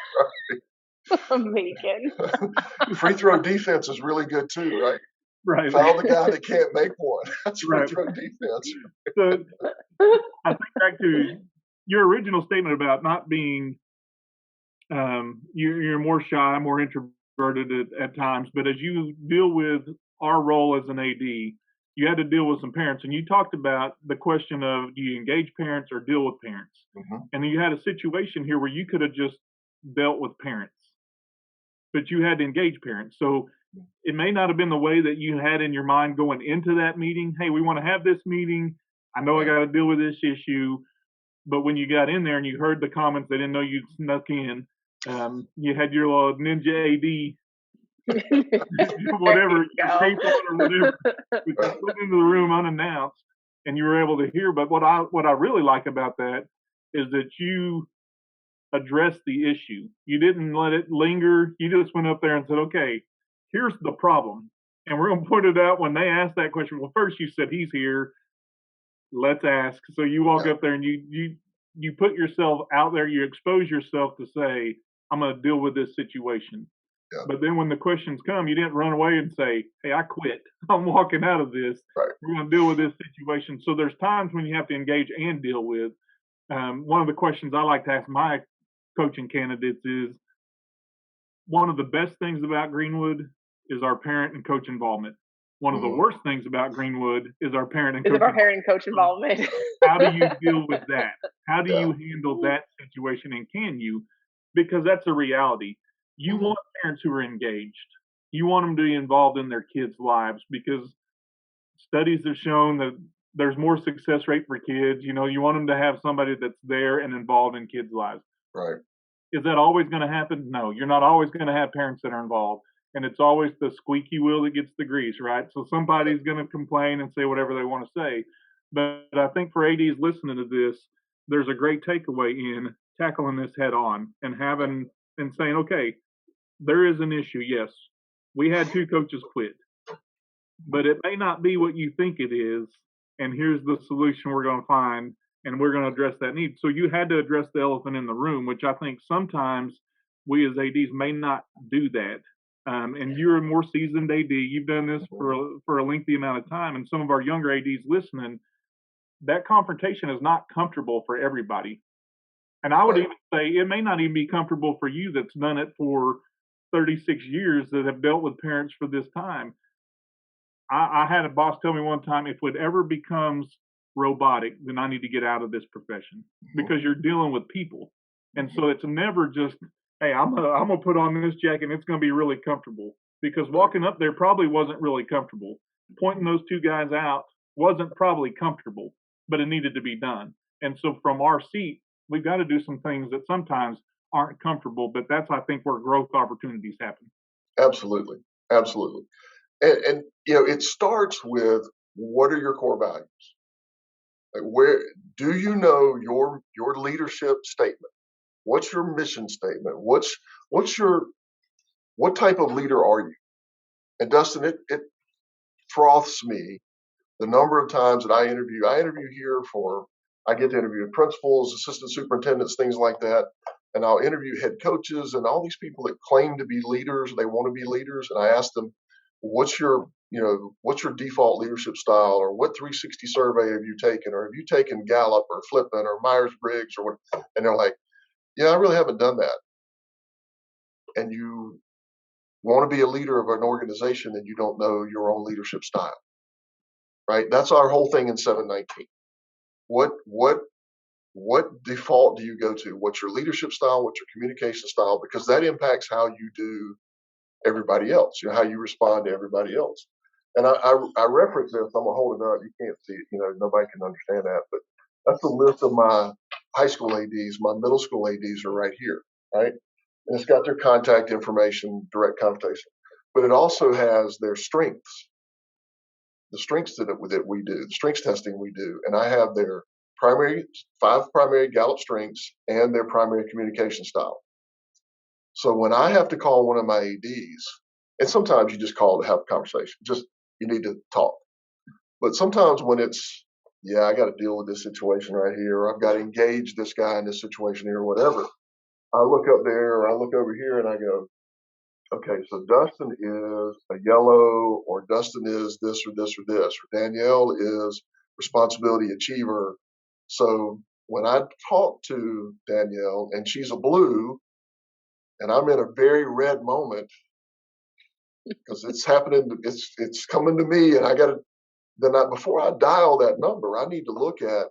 That's Macon. right. Free throw defense is really good too, right? Right. Foul the guy that can't make one. That's free Right. throw defense. So I think back to your original statement about not being, you're more shy, more introverted at times, but as you deal with our role as an AD, you had to deal with some parents, and you talked about the question of do you engage parents or deal with parents? Mhm. And then you had a situation here where you could have just dealt with parents, but you had to engage parents. So it may not have been the way that you had in your mind going into that meeting. Hey, we want to have this meeting. I know I got to deal with this issue. But when you got in there and you heard the comments, they didn't know you'd snuck in. You had your little ninja AD, There whatever, you your go. cape on or whatever, but you Right. slid into the room unannounced, and you were able to hear. But what I really like about that is that you addressed the issue. You didn't let it linger. You just went up there and said, "Okay, here's the problem," and we're gonna point it out when they ask that question. Well, first you said he's here. Let's ask. So you walk Yeah. up there and you put yourself out there. You expose yourself to say, "I'm going to deal with this situation." Yeah. But then when the questions come, you didn't run away and say, "Hey, I quit. I'm walking out of this. Right. We're going to deal with this situation." So there's times when you have to engage and deal with. One of the questions I like to ask my coaching candidates is, one of the best things about Greenwood is our parent and coach involvement. One of the Mhm. worst things about Greenwood is our parent and Is coach of our involvement. parent and coach involvement. How do you deal with that? How do Yeah. you handle that situation, and can you? Because that's a reality. You Mhm. want parents who are engaged. You want them to be involved in their kids' lives, because studies have shown that there's more success rate for kids. You want them to have somebody that's there and involved in kids' lives. Right. Is that always going to happen? No, you're not always going to have parents that are involved. And it's always the squeaky wheel that gets the grease, right? So somebody's going to complain and say whatever they want to say. But I think for ADs listening to this, there's a great takeaway in tackling this head on and having and saying, okay, there is an issue. Yes, we had two coaches quit, but it may not be what you think it is. And here's the solution we're going to find, and we're going to address that need. So you had to address the elephant in the room, which I think sometimes we as ADs may not do that. And you're a more seasoned AD. You've done this Mhm. for a lengthy amount of time, and some of our younger ADs listening, that confrontation is not comfortable for everybody. And I would Right. even say it may not even be comfortable for you that's done it for 36 years, that have dealt with parents for this time. I had a boss tell me one time, if it ever becomes robotic, then I need to get out of this profession, because you're dealing with people. And so it's never just, hey, I'm gonna put on this jacket and it's gonna be really comfortable. Because walking up there probably wasn't really comfortable. Pointing those two guys out wasn't probably comfortable, but it needed to be done. And so from our seat, we've got to do some things that sometimes aren't comfortable, but that's, I think, where growth opportunities happen. Absolutely. Absolutely. And it starts with, what are your core values? Like, where do you know your leadership statement? What's your mission statement? What's your what type of leader are you? And Dustin, it froths me the number of times that I interview. I get to interview principals, assistant superintendents, things like that. And I'll interview head coaches and all these people that claim to be leaders. They want to be leaders. And I ask them, what's your default leadership style, or what 360 survey have you taken, or have you taken Gallup or Flippin or Myers-Briggs or what? And they're like, yeah, I really haven't done that. And you want to be a leader of an organization and you don't know your own leadership style, right? That's our whole thing in 719. What default do you go to? What's your leadership style? What's your communication style? Because that impacts how you do everybody else, how you respond to everybody else. And I reference this, I'm gonna hold it up. You can't see it, nobody can understand that, but that's the list of my high school ADs. My middle school ADs are right here, right? And it's got their contact information, direct conversation, but it also has their strengths, the strengths that we do, the strengths testing we do. And I have their five primary Gallup strengths and their primary communication style. So when I have to call one of my ADs And sometimes you just call to have a conversation. Just you need to talk. But sometimes when it's, yeah, I got to deal with this situation right here, or I've got to engage this guy in this situation here, or whatever. I look up there, or I look over here, and I go, okay, so Dustin is a yellow, or Dustin is this or this or this, or Danielle is responsibility achiever. So when I talk to Danielle and she's a blue, and I'm in a very red moment because it's happening, it's coming to me, and I got to before I dial that number, I need to look at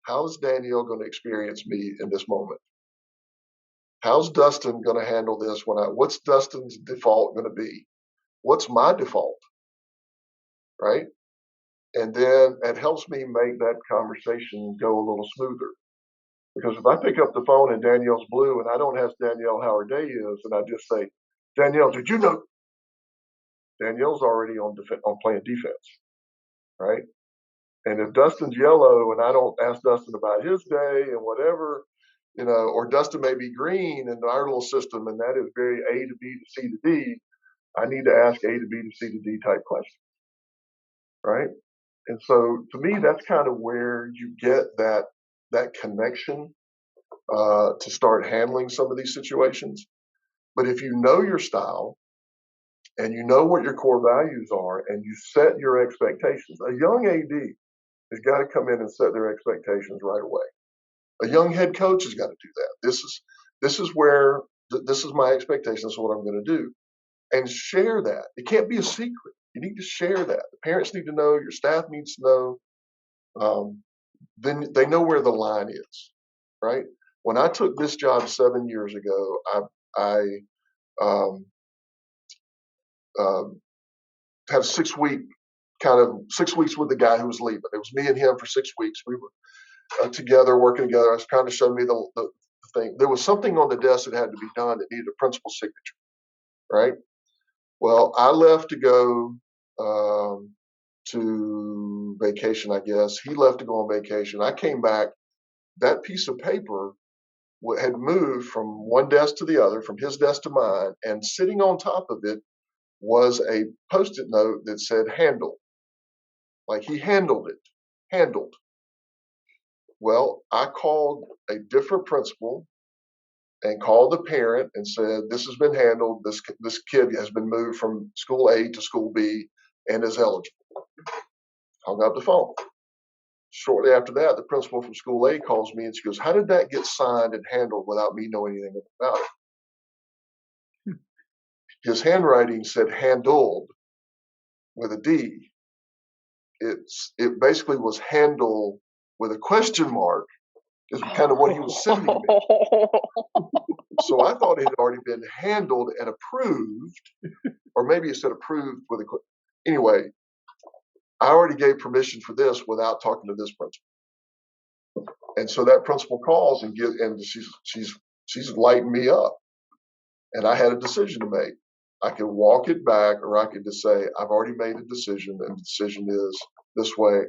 how's Danielle going to experience me in this moment. How's Dustin going to handle this what's Dustin's default going to be? What's my default? Right? And then it helps me make that conversation go a little smoother. Because if I pick up the phone and Danielle's blue and I don't ask Danielle how her day is, and I just say, Danielle, did you know? Danielle's already on playing defense, right? And if Dustin's yellow and I don't ask Dustin about his day and whatever, or Dustin may be green in our little system, and that is very A to B to C to D, I need to ask A to B to C to D type questions, right? And so to me, that's kind of where you get that connection to start handling some of these situations. But if you know your style and you know what your core values are and you set your expectations, a young AD has got to come in and set their expectations right away. A young head coach has got to do that. This is where this is my expectation. This is what I'm going to do, and share that. It can't be a secret. You need to share that. The parents need to know. Your staff needs to know. Then they know where the line is, right? When I took this job 7 years ago, I had 6 weeks with the guy who was leaving. It was me and him for 6 weeks. We were together, working together. I was trying to show me the thing. There was something on the desk that had to be done that needed a principal's signature, right? Well, I left to go to vacation, I guess. He left to go on vacation. I came back. That piece of paper had moved from one desk to the other, from his desk to mine, and sitting on top of it was a Post-it note that said handle. Like he handled it. Handled. Well, I called a different principal and called the parent and said, this has been handled. This kid has been moved from school A to school B and is eligible. Hung up the phone. Shortly after that, the principal from school A calls me and she goes, how did that get signed and handled without me knowing anything about it? His handwriting said handled with a D. It basically was handled with a question mark is kind of what he was sending me. So I thought it had already been handled and approved, or maybe it said approved with a anyway. I already gave permission for this without talking to this principal, and so that principal calls and she's lighting me up, and I had a decision to make. I could walk it back, or I could just say I've already made a decision, and the decision is this way.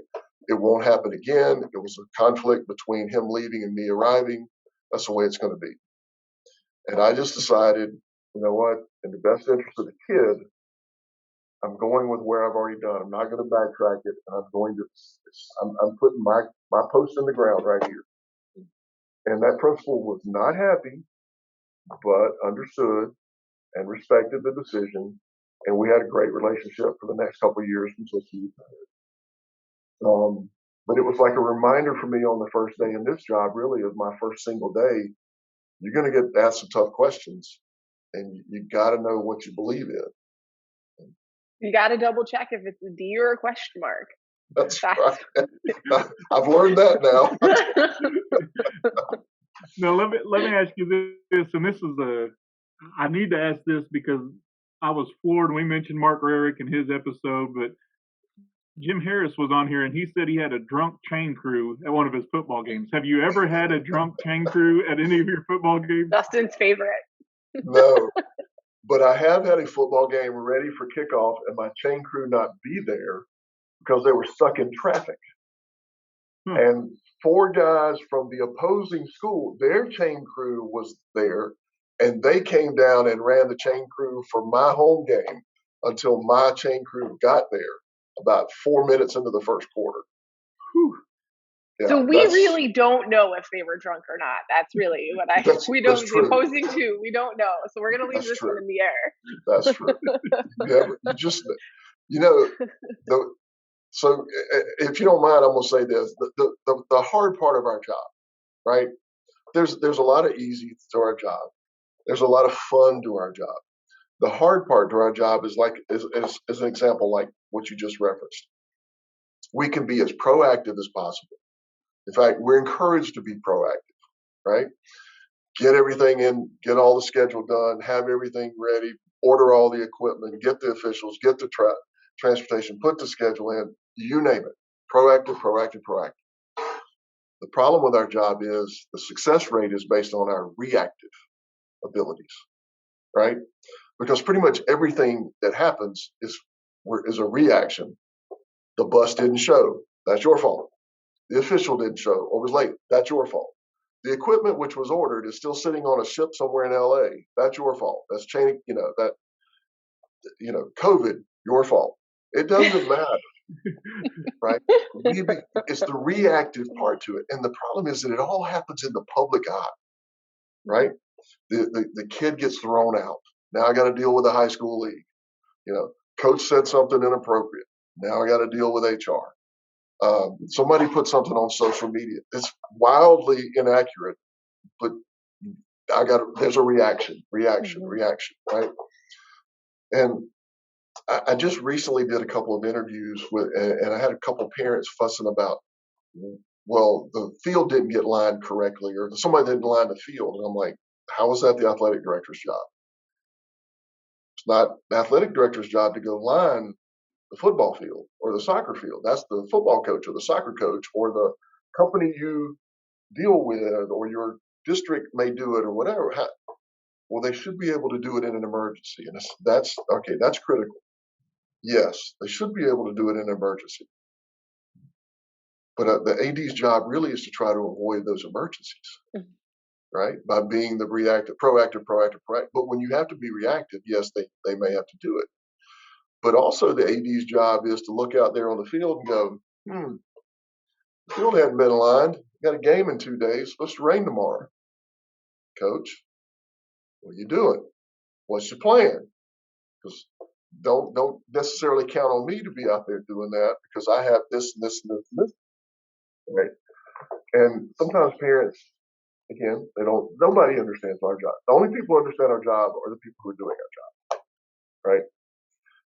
It won't happen again. It was a conflict between him leaving and me arriving. That's the way it's going to be. And I just decided, you know what, in the best interest of the kid, I'm going with where I've already done. I'm not going to backtrack it. And I'm putting my post in the ground right here. And that principal was not happy, but understood and respected the decision. And we had a great relationship for the next couple of years until she retired. But it was like a reminder for me on the first day in this job, really, of my first single day. You're going to get asked some tough questions, and you got to know what you believe in. You got to double check if it's a D or a question mark. That's right. I've learned that now. Now let me ask you this, and this is I need to ask this because I was floored. We mentioned Mark Rarick in his episode, but Jim Harris was on here and he said he had a drunk chain crew at one of his football games. Have you ever had a drunk chain crew at any of your football games? Dustin's favorite. No, but I have had a football game ready for kickoff and my chain crew not be there because they were stuck in traffic. And 4 guys from the opposing school, their chain crew was there, And they came down and ran the chain crew for my home game until my chain crew got there about 4 minutes into the first quarter. Whew. Yeah, so we really don't know if they were drunk or not. That's really what we don't. that's true. Opposing two, we don't know. So we're gonna leave That's this true. one in the air. That's true. You just, you know, so if you don't mind, I'm going to say this: the hard part of our job, right? There's a lot of easy to our job. There's a lot of fun to our job. The hard part to our job is like is an example like what you just referenced. We can be as proactive as possible. In fact, we're encouraged to be proactive, right? Get everything in, get all the schedule done, have everything ready, order all the equipment, get the officials, get the transportation, put the schedule in, you name it. Proactive, proactive, proactive. The problem with our job is the success rate is based on our reactive abilities, right? Because pretty much everything that happens is a reaction. The bus didn't show. That's your fault. The official didn't show or was late. That's your fault. The equipment which was ordered is still sitting on a ship somewhere in LA. That's your fault. That's chaining, COVID, your fault. It doesn't matter, right? It's the reactive part to it. And the problem is that it all happens in the public eye, right? The kid gets thrown out. Now I got to deal with the high school league. Coach said something inappropriate. Now I got to deal with HR. Somebody put something on social media. It's wildly inaccurate, but there's a reaction, right? And I just recently did a couple of interviews and I had a couple of parents fussing about, well, the field didn't get lined correctly, or somebody didn't line the field. And I'm like, how is that the athletic director's job? It's not the athletic director's job to go line the football field or the soccer field. That's the football coach or the soccer coach or the company you deal with or your district may do it or whatever. Well, they should be able to do it in an emergency. And that's okay. That's critical. Yes, they should be able to do it in an emergency. But the AD's job really is to try to avoid those emergencies, right? By being the proactive. But when you have to be reactive, yes, they may have to do it. But also the AD's job is to look out there on the field and go, the field hadn't been aligned. Got a game in 2 days. It's supposed to rain tomorrow. Coach, what are you doing? What's your plan? Because don't necessarily count on me to be out there doing that because I have this and this and this and this. Right? And sometimes parents, again, nobody understands our job. The only people who understand our job are the people who are doing our job. Right?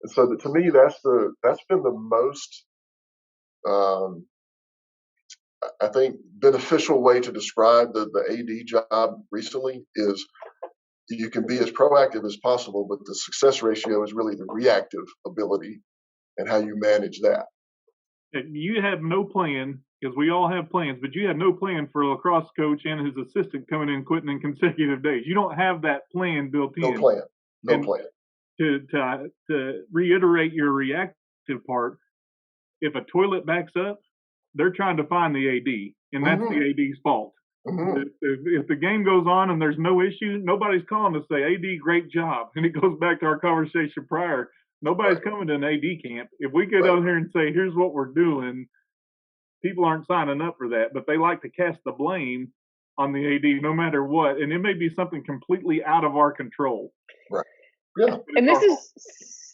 And so to me, that's been the most, I think, beneficial way to describe the AD job recently is you can be as proactive as possible, but the success ratio is really the reactive ability and how you manage that. You had no plan, because we all have plans, but you had no plan for a lacrosse coach and his assistant coming in quitting in consecutive days. You don't have that plan built in. No plan. To reiterate your reactive part, if a toilet backs up, they're trying to find the AD, and that's the AD's fault. If the game goes on and there's no issue, nobody's calling to say, AD, great job. And it goes back to our conversation prior. Nobody's coming to an AD camp. If we get out here and say, here's what we're doing, people aren't signing up for that. But they like to cast the blame on the AD no matter what. And it may be something completely out of our control. Right. Yeah. And this is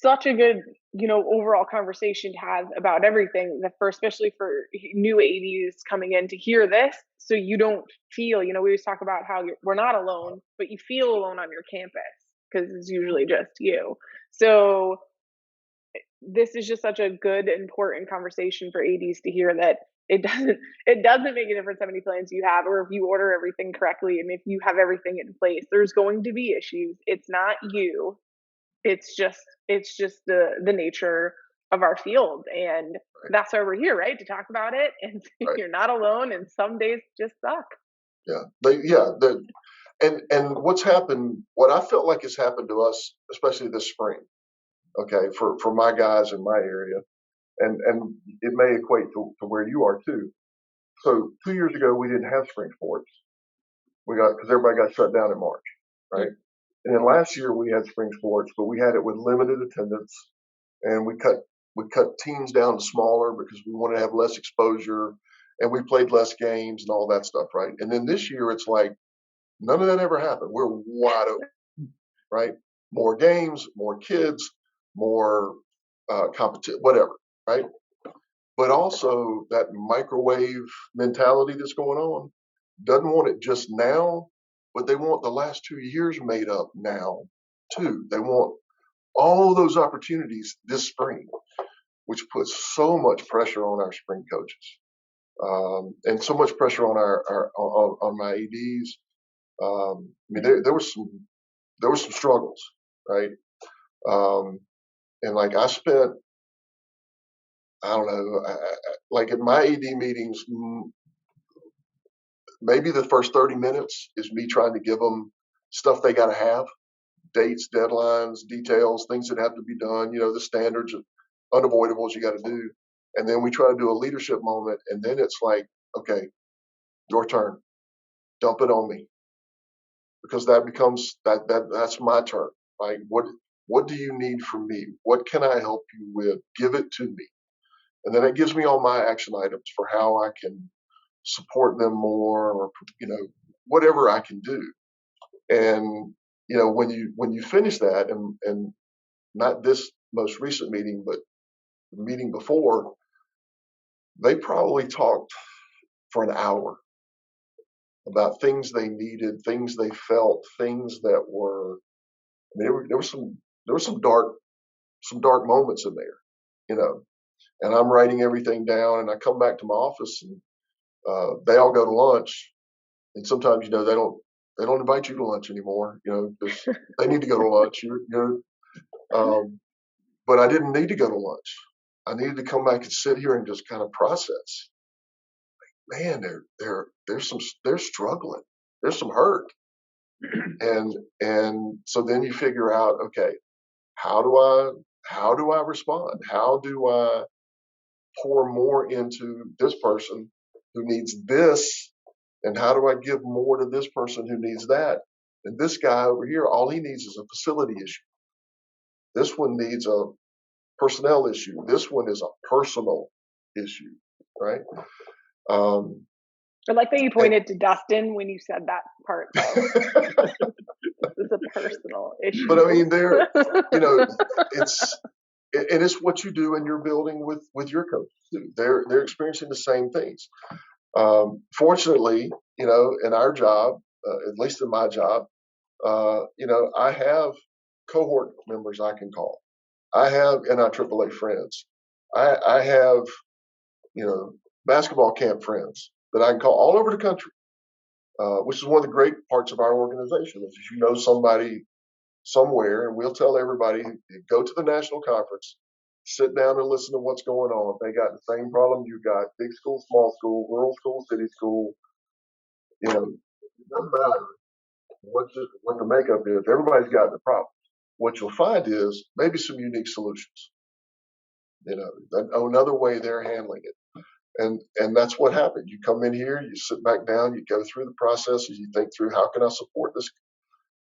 such a good, overall conversation to have about everything, especially for new ADs coming in to hear this. So you don't feel, we always talk about how we're not alone, but you feel alone on your campus because it's usually just you. So this is just such a good, important conversation for ADs to hear that it doesn't make a difference how many plans you have or if you order everything correctly and if you have everything in place. There's going to be issues. It's not you. It's just the nature of our field, and that's why we're here, right? To talk about it, and you're not alone. And some days just suck. And what's happened? What I felt like has happened to us, especially this spring, okay, for my guys in my area, and it may equate to where you are too. So 2 years ago, we didn't have spring sports. Because everybody got shut down in March, right? And then last year we had spring sports, but we had it with limited attendance, and we cut teams down to smaller because we wanted to have less exposure, and we played less games and all that stuff, right? And then this year it's like none of that ever happened. We're wide open, right? More games, more kids, more competition, whatever, right? But also that microwave mentality that's going on doesn't want it just now, but they want the last 2 years made up now too. They want all of those opportunities this spring, which puts so much pressure on our spring coaches, and so much pressure on on my ads. I mean, there was some struggles, right? Um, and like I spent, I don't know, like at my AD meetings, maybe the first 30 minutes is me trying to give them stuff they got to have, dates, deadlines, details, things that have to be done, the standards, unavoidables you got to do. And then we try to do a leadership moment. And then it's like, okay, your turn, dump it on me, because that becomes that's my turn. Like, what do you need from me? What can I help you with? Give it to me. And then it gives me all my action items for how I can support them more, or whatever I can do. And when you finish that, and not this most recent meeting, but the meeting before, they probably talked for an hour about things they needed, things they felt, things that were. I mean, there were some dark moments in there, you know. And I'm writing everything down, and I come back to my office, and they all go to lunch. And sometimes, they don't invite you to lunch anymore, 'cause they need to go to lunch. But I didn't need to go to lunch. I needed to come back and sit here and just kind of process. Man, they're struggling. There's some hurt, and so then you figure out, okay, how do I respond? How do I pour more into this person who needs this, and how do I give more to this person who needs that? And this guy over here, all he needs is a facility issue. This one needs a personnel issue. This one is a personal issue, right? Um, I like that you and, pointed to Dustin when you said that part, though. This is a personal issue. but I mean, it's and it's what you do in your building with your coaches too. They're experiencing the same things. Fortunately, in our job, at least in my job, I have cohort members I can call. I have NIAAA friends. I have, basketball camp friends that I can call all over the country, which is one of the great parts of our organization is somebody somewhere, and we'll tell everybody, go to the national conference, sit down and listen to what's going on. They got the same problem you got, big school, small school, rural school, city school. It doesn't matter what the makeup is. Everybody's got the problem. What you'll find is maybe some unique solutions. Another way they're handling it. And that's what happened. You come in here, you sit back down, you go through the processes, you think through how can I support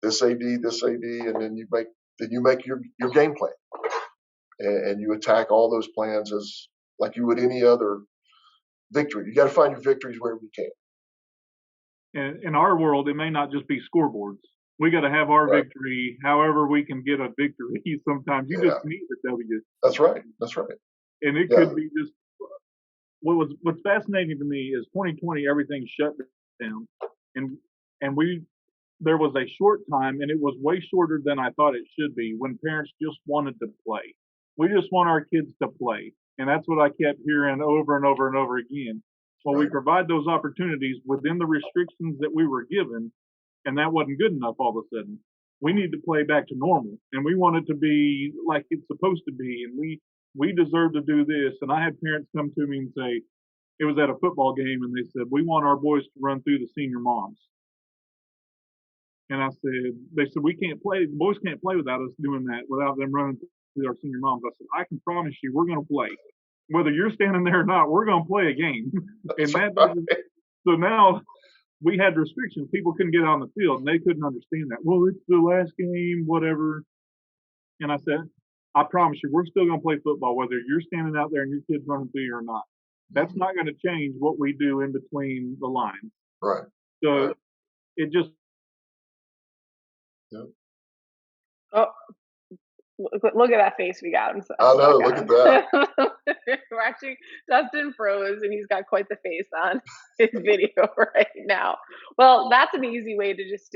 this AD, and then you make your game plan, and you attack all those plans as like you would any other victory. You got to find your victories wherever you can. And in our world, it may not just be scoreboards. We got to have our Right. victory, however we can get a victory. Sometimes you just need a W. That's right. And it could be just what's fascinating to me is 2020, everything shut down, and there was a short time, and it was way shorter than I thought it should be, when parents just wanted to play. We just want our kids to play, and that's what I kept hearing over and over and over again. Well, we provide those opportunities within the restrictions that we were given, and that wasn't good enough all of a sudden. We need to play back to normal, and we want it to be like it's supposed to be, and we deserve to do this. And I had parents come to me and say, it was at a football game, and they said, we want our boys to run through the senior moms. And they said, we can't play, the boys can't play without us doing that, without them running through our senior moms. I said, I can promise you, we're going to play. Whether you're standing there or not, we're going to play a game. And so now we had restrictions. People couldn't get on the field, and they couldn't understand that. Well, it's the last game, whatever. And I said, I promise you, we're still going to play football, whether you're standing out there and your kid's running through you or not. That's not going to change what we do in between the lines. Right. So Right. it just. Yeah. Oh, look at that face we got. I know. Look at that. We're actually, Dustin froze and he's got quite the face on his video right now. Well, that's an easy way to just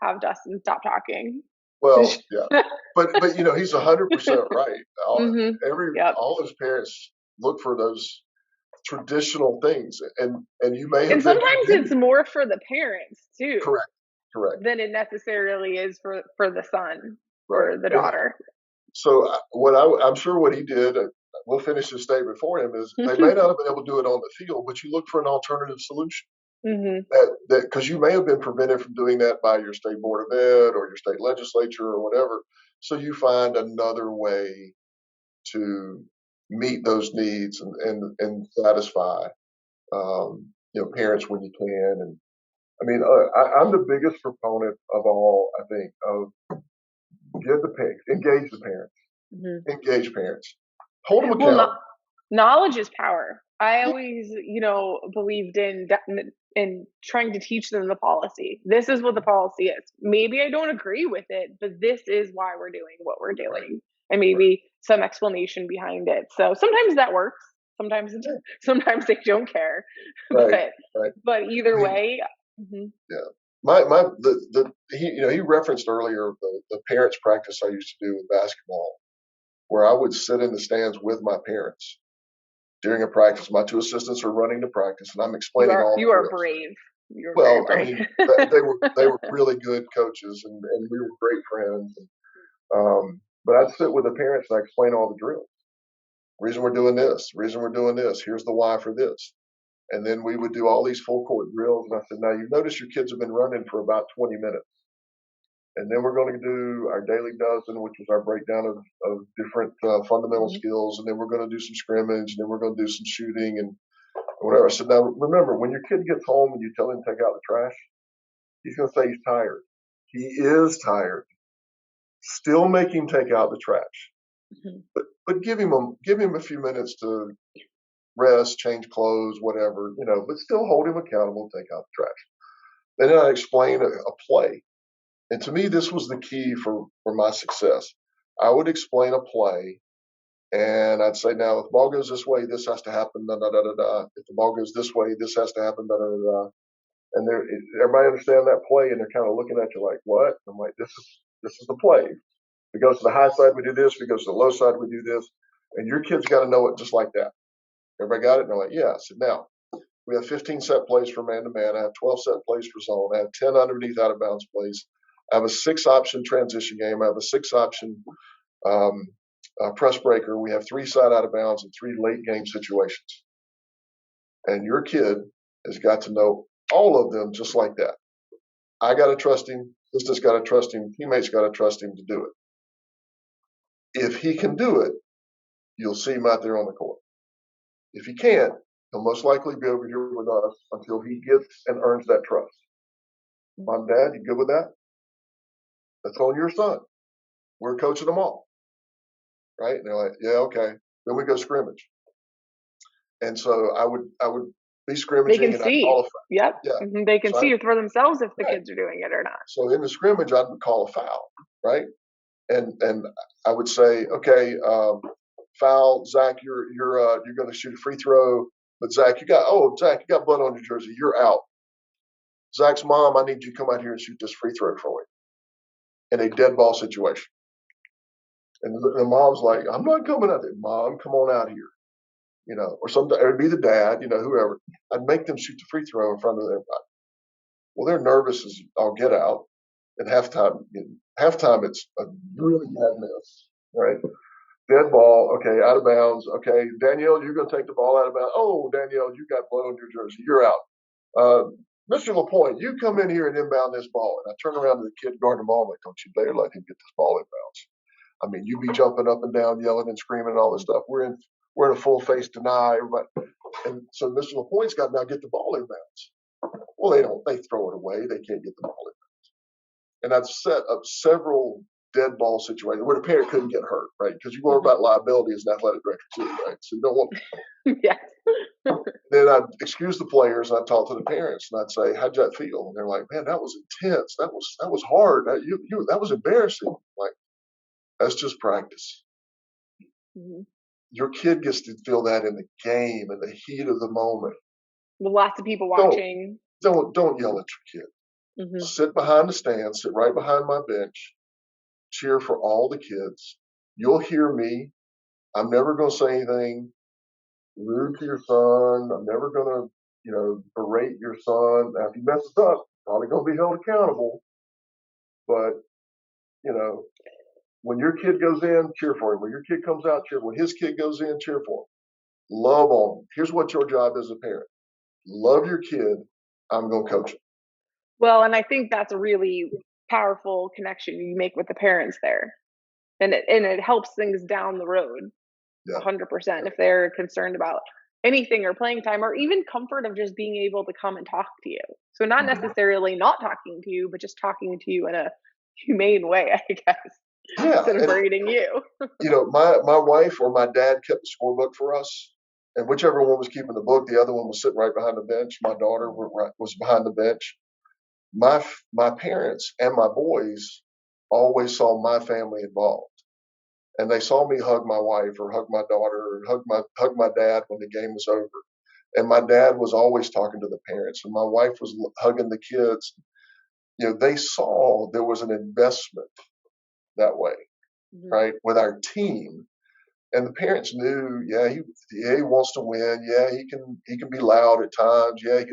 have Dustin stop talking. Well, yeah, but he's 100% right. Yep. All his parents look for those traditional things, and you may have And been sometimes it's more for the parents too. Correct. Than it necessarily is for the son Right. or the daughter. So I'm sure what he did, we'll finish this statement for him, is they may not have been able to do it on the field, but you look for an alternative solution. That because you may have been prevented from doing that by your state board of ed or your state legislature or whatever. So you find another way to meet those needs and satisfy parents when you can. And I mean, I'm the biggest proponent of all. I think of engage the parents, engage parents, hold them accountable. Well, knowledge is power. I always, believed in trying to teach them the policy. This is what the policy is. Maybe I don't agree with it, but this is why we're doing what we're doing, Right. and maybe some explanation behind it. So sometimes that works. Sometimes they don't care. Right. But either way. Yeah. He referenced earlier the parents practice I used to do with basketball, where I would sit in the stands with my parents during a practice. My two assistants are running the practice, and I'm explaining all. You are brave. You're well, very brave. I mean, they were really good coaches, and we were great friends. But I'd sit with the parents and I explain all the drills. Reason we're doing this. Here's the why for this. And then we would do all these full court drills. And I said, now you notice your kids have been running for about 20 minutes. And then we're going to do our daily dozen, which was our breakdown of different fundamental skills. And then we're going to do some scrimmage. And then we're going to do some shooting and whatever. I said, now remember, when your kid gets home and you tell him to take out the trash, he's going to say he's tired. He is tired. Still make him take out the trash. But give him a few minutes to rest, change clothes, whatever, but still hold him accountable, take out the trash. And then I explain a play. And to me, this was the key for my success. I would explain a play and I'd say, now, if the ball goes this way, this has to happen, da, da, da, da, da. If the ball goes this way, this has to happen, da, da, da, da. And everybody understand that play, and they're kind of looking at you like, what? I'm like, this is the play. If it goes to the high side, we do this. If it goes to the low side, we do this. And your kids got to know it just like that. Everybody got it? And they're like, yeah. I said, now, we have 15 set plays for man-to-man. I have 12 set plays for zone. I have 10 underneath out-of-bounds plays. I have a 6-option transition game. I have a 6-option press breaker. We have 3 side out-of-bounds and 3 late-game situations. And your kid has got to know all of them just like that. I got to trust him. Assistant's got to trust him. Teammates got to trust him to do it. If he can do it, you'll see him out there on the court. If he can't, he'll most likely be over here with us until he gets and earns that trust. Mom, Dad, you good with that? That's on your son. We're coaching them all. Right? And they're like, yeah, okay. Then we go scrimmage. And so I would be scrimmaging. They can see. Yep. Yeah. They can see for themselves if the kids are doing it or not. So in the scrimmage, I would call a foul, right? And I would say, okay, foul, Zach, you're going to shoot a free throw, but Zach, you got blood on your jersey. You're out. Zach's mom, I need you to come out here and shoot this free throw for me in a dead ball situation. And the mom's like, I'm not coming out there. Mom, come on out here. Or sometimes it would be the dad, whoever. I'd make them shoot the free throw in front of everybody. Well, they're nervous as all get out. At halftime, it's a really bad miss, right? Dead ball, okay, out of bounds. Okay, Danielle, you're going to take the ball out of bounds. Oh, Danielle, you got blood on your jersey. You're out. Mr. LaPointe, you come in here and inbound this ball. And I turn around to the kid guarding the ball. I'm like, don't you dare let him get this ball inbounds. I mean, you be jumping up and down, yelling and screaming and all this stuff. We're in a full face deny. Everybody. And so Mr. LaPointe's got to now get the ball inbounds. Well, they don't. They throw it away. They can't get the ball in. And I've set up several dead ball situations where the parent couldn't get hurt, right? Because you worry about liability as an athletic director too, right? So you don't want. Yes. Then I'd excuse the players and I'd talk to the parents and I'd say, "How'd that feel?" And they're like, "Man, that was intense. That was hard. That was embarrassing." Like, that's just practice. Mhm. Your kid gets to feel that in the game, in the heat of the moment. With lots of people Don't watching. don't yell at your kid. Hmm. Sit behind the stand, sit right behind my bench, cheer for all the kids. You'll hear me. I'm never going to say anything rude to your son. I'm never going to, berate your son. Now, if he messes up, probably going to be held accountable. But, you know, when your kid goes in, cheer for him. When your kid comes out, cheer. When his kid goes in, cheer for him. Love on him. Here's what your job is as a parent. Love your kid. I'm going to coach him. Well, and I think that's a really powerful connection you make with the parents there, and it helps things down the road. Yeah. 100% if they're concerned about anything or playing time or even comfort of just being able to come and talk to you. So not necessarily not talking to you, but just talking to you in a humane way, I guess, Yeah. instead of berating you. My wife or my dad kept the scorebook for us, and whichever one was keeping the book, the other one was sitting right behind the bench. My daughter was behind the bench. My parents and my boys always saw my family involved. And they saw me hug my wife or hug my daughter or hug my dad when the game was over. And my dad was always talking to the parents, and my wife was hugging the kids. They saw there was an investment that way, right, with our team. And the parents knew, he wants to win. Yeah, he can be loud at times. Yeah,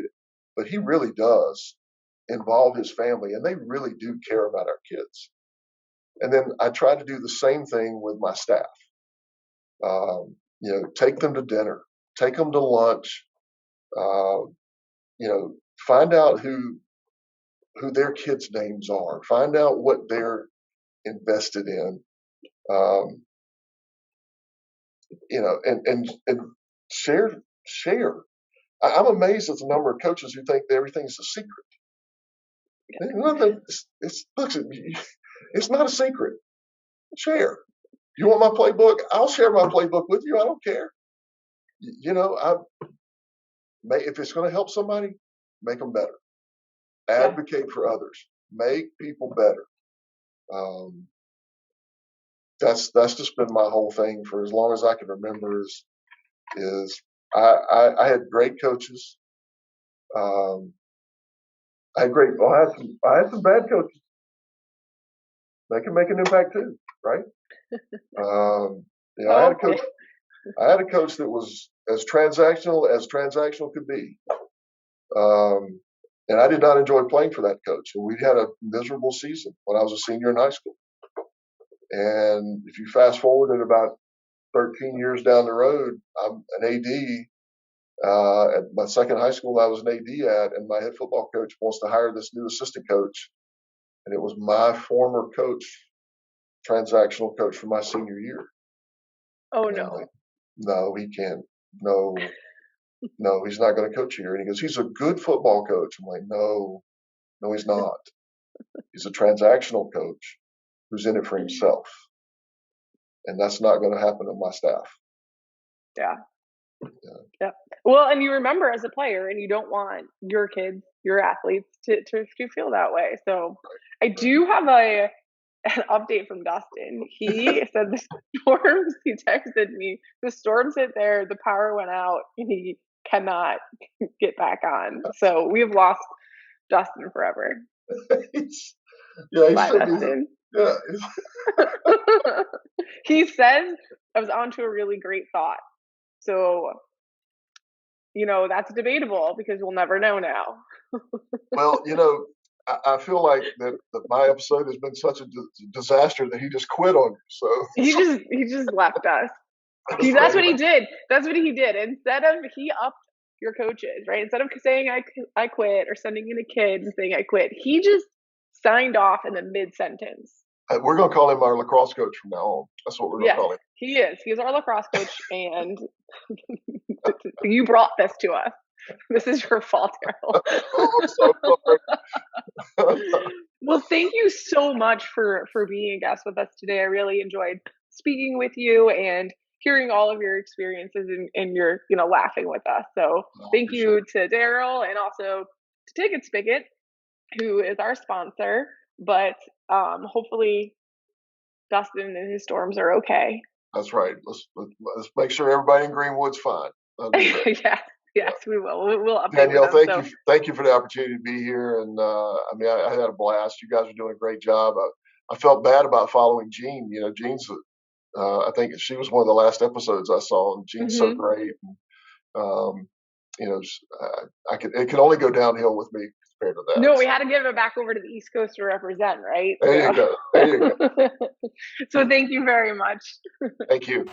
but he really does involve his family, and they really do care about our kids. And then I try to do the same thing with my staff. Take them to dinner, take them to lunch, uh, find out who their kids' names are, find out what they're invested in, um, and share. I'm amazed at the number of coaches who think that everything's a secret. It's not a secret. Share. You want my playbook? I'll share my playbook with you. I don't care. If it's going to help somebody, make them better. Advocate for others. Make people better. That's just been my whole thing for as long as I can remember. Is I had great coaches. I had some bad coaches. They can make an impact too, right? I had a coach. I had a coach that was as transactional could be. And I did not enjoy playing for that coach. And we had a miserable season when I was a senior in high school. And if you fast forward at about 13 years down the road, I'm an AD at my second high school I was an AD at, and my head football coach wants to hire this new assistant coach. And it was my former coach, transactional coach from my senior year. Oh, no. Like, no, he can't. No, he's not going to coach here. And he goes, he's a good football coach. I'm like, no, he's not. He's a transactional coach who's in it for himself. And that's not going to happen to my staff. Yeah. Well, and you remember as a player, and you don't want your kids, your athletes to feel that way. So I do have an update from Dustin. He said the storms, he texted me, the storms hit there, the power went out, and he cannot get back on. So we have lost Dustin forever. Bye, Dustin. Yeah. He says I was onto a really great thought. So, that's debatable because we'll never know now. Well, I feel like that my episode has been such a disaster that he just quit on you. So he just left us. That's what he did. That's what he did. Instead of he upped your coaches, right? Instead of saying I quit or sending in a kid and saying I quit, he just signed off in the mid sentence. We're going to call him our lacrosse coach from now on. That's what we're going to call him. He is. He's our lacrosse coach, and you brought this to us. This is your fault, Darryl. Oh, I'm so sorry. Well, thank you so much for being a guest with us today. I really enjoyed speaking with you and hearing all of your experiences and your, laughing with us. So I thank appreciate you it. to Darryl and also to Ticket Spigot, who is our sponsor. But hopefully Dustin and his storms are okay. That's right. Let's make sure everybody in Greenwood's fine. That'd be great. Yes, Yeah. yes, we will. We'll update with Danielle, them. thank you for the opportunity to be here. And I mean, I had a blast. You guys are doing a great job. I felt bad about following Jean. You know, Jean's. I think she was one of the last episodes I saw, and Jean's so hmm great. And, you know, it can only go downhill with me compared to that. No, we had to give it back over to the East Coast to represent, right? There you go. There you go. So thank you very much. Thank you.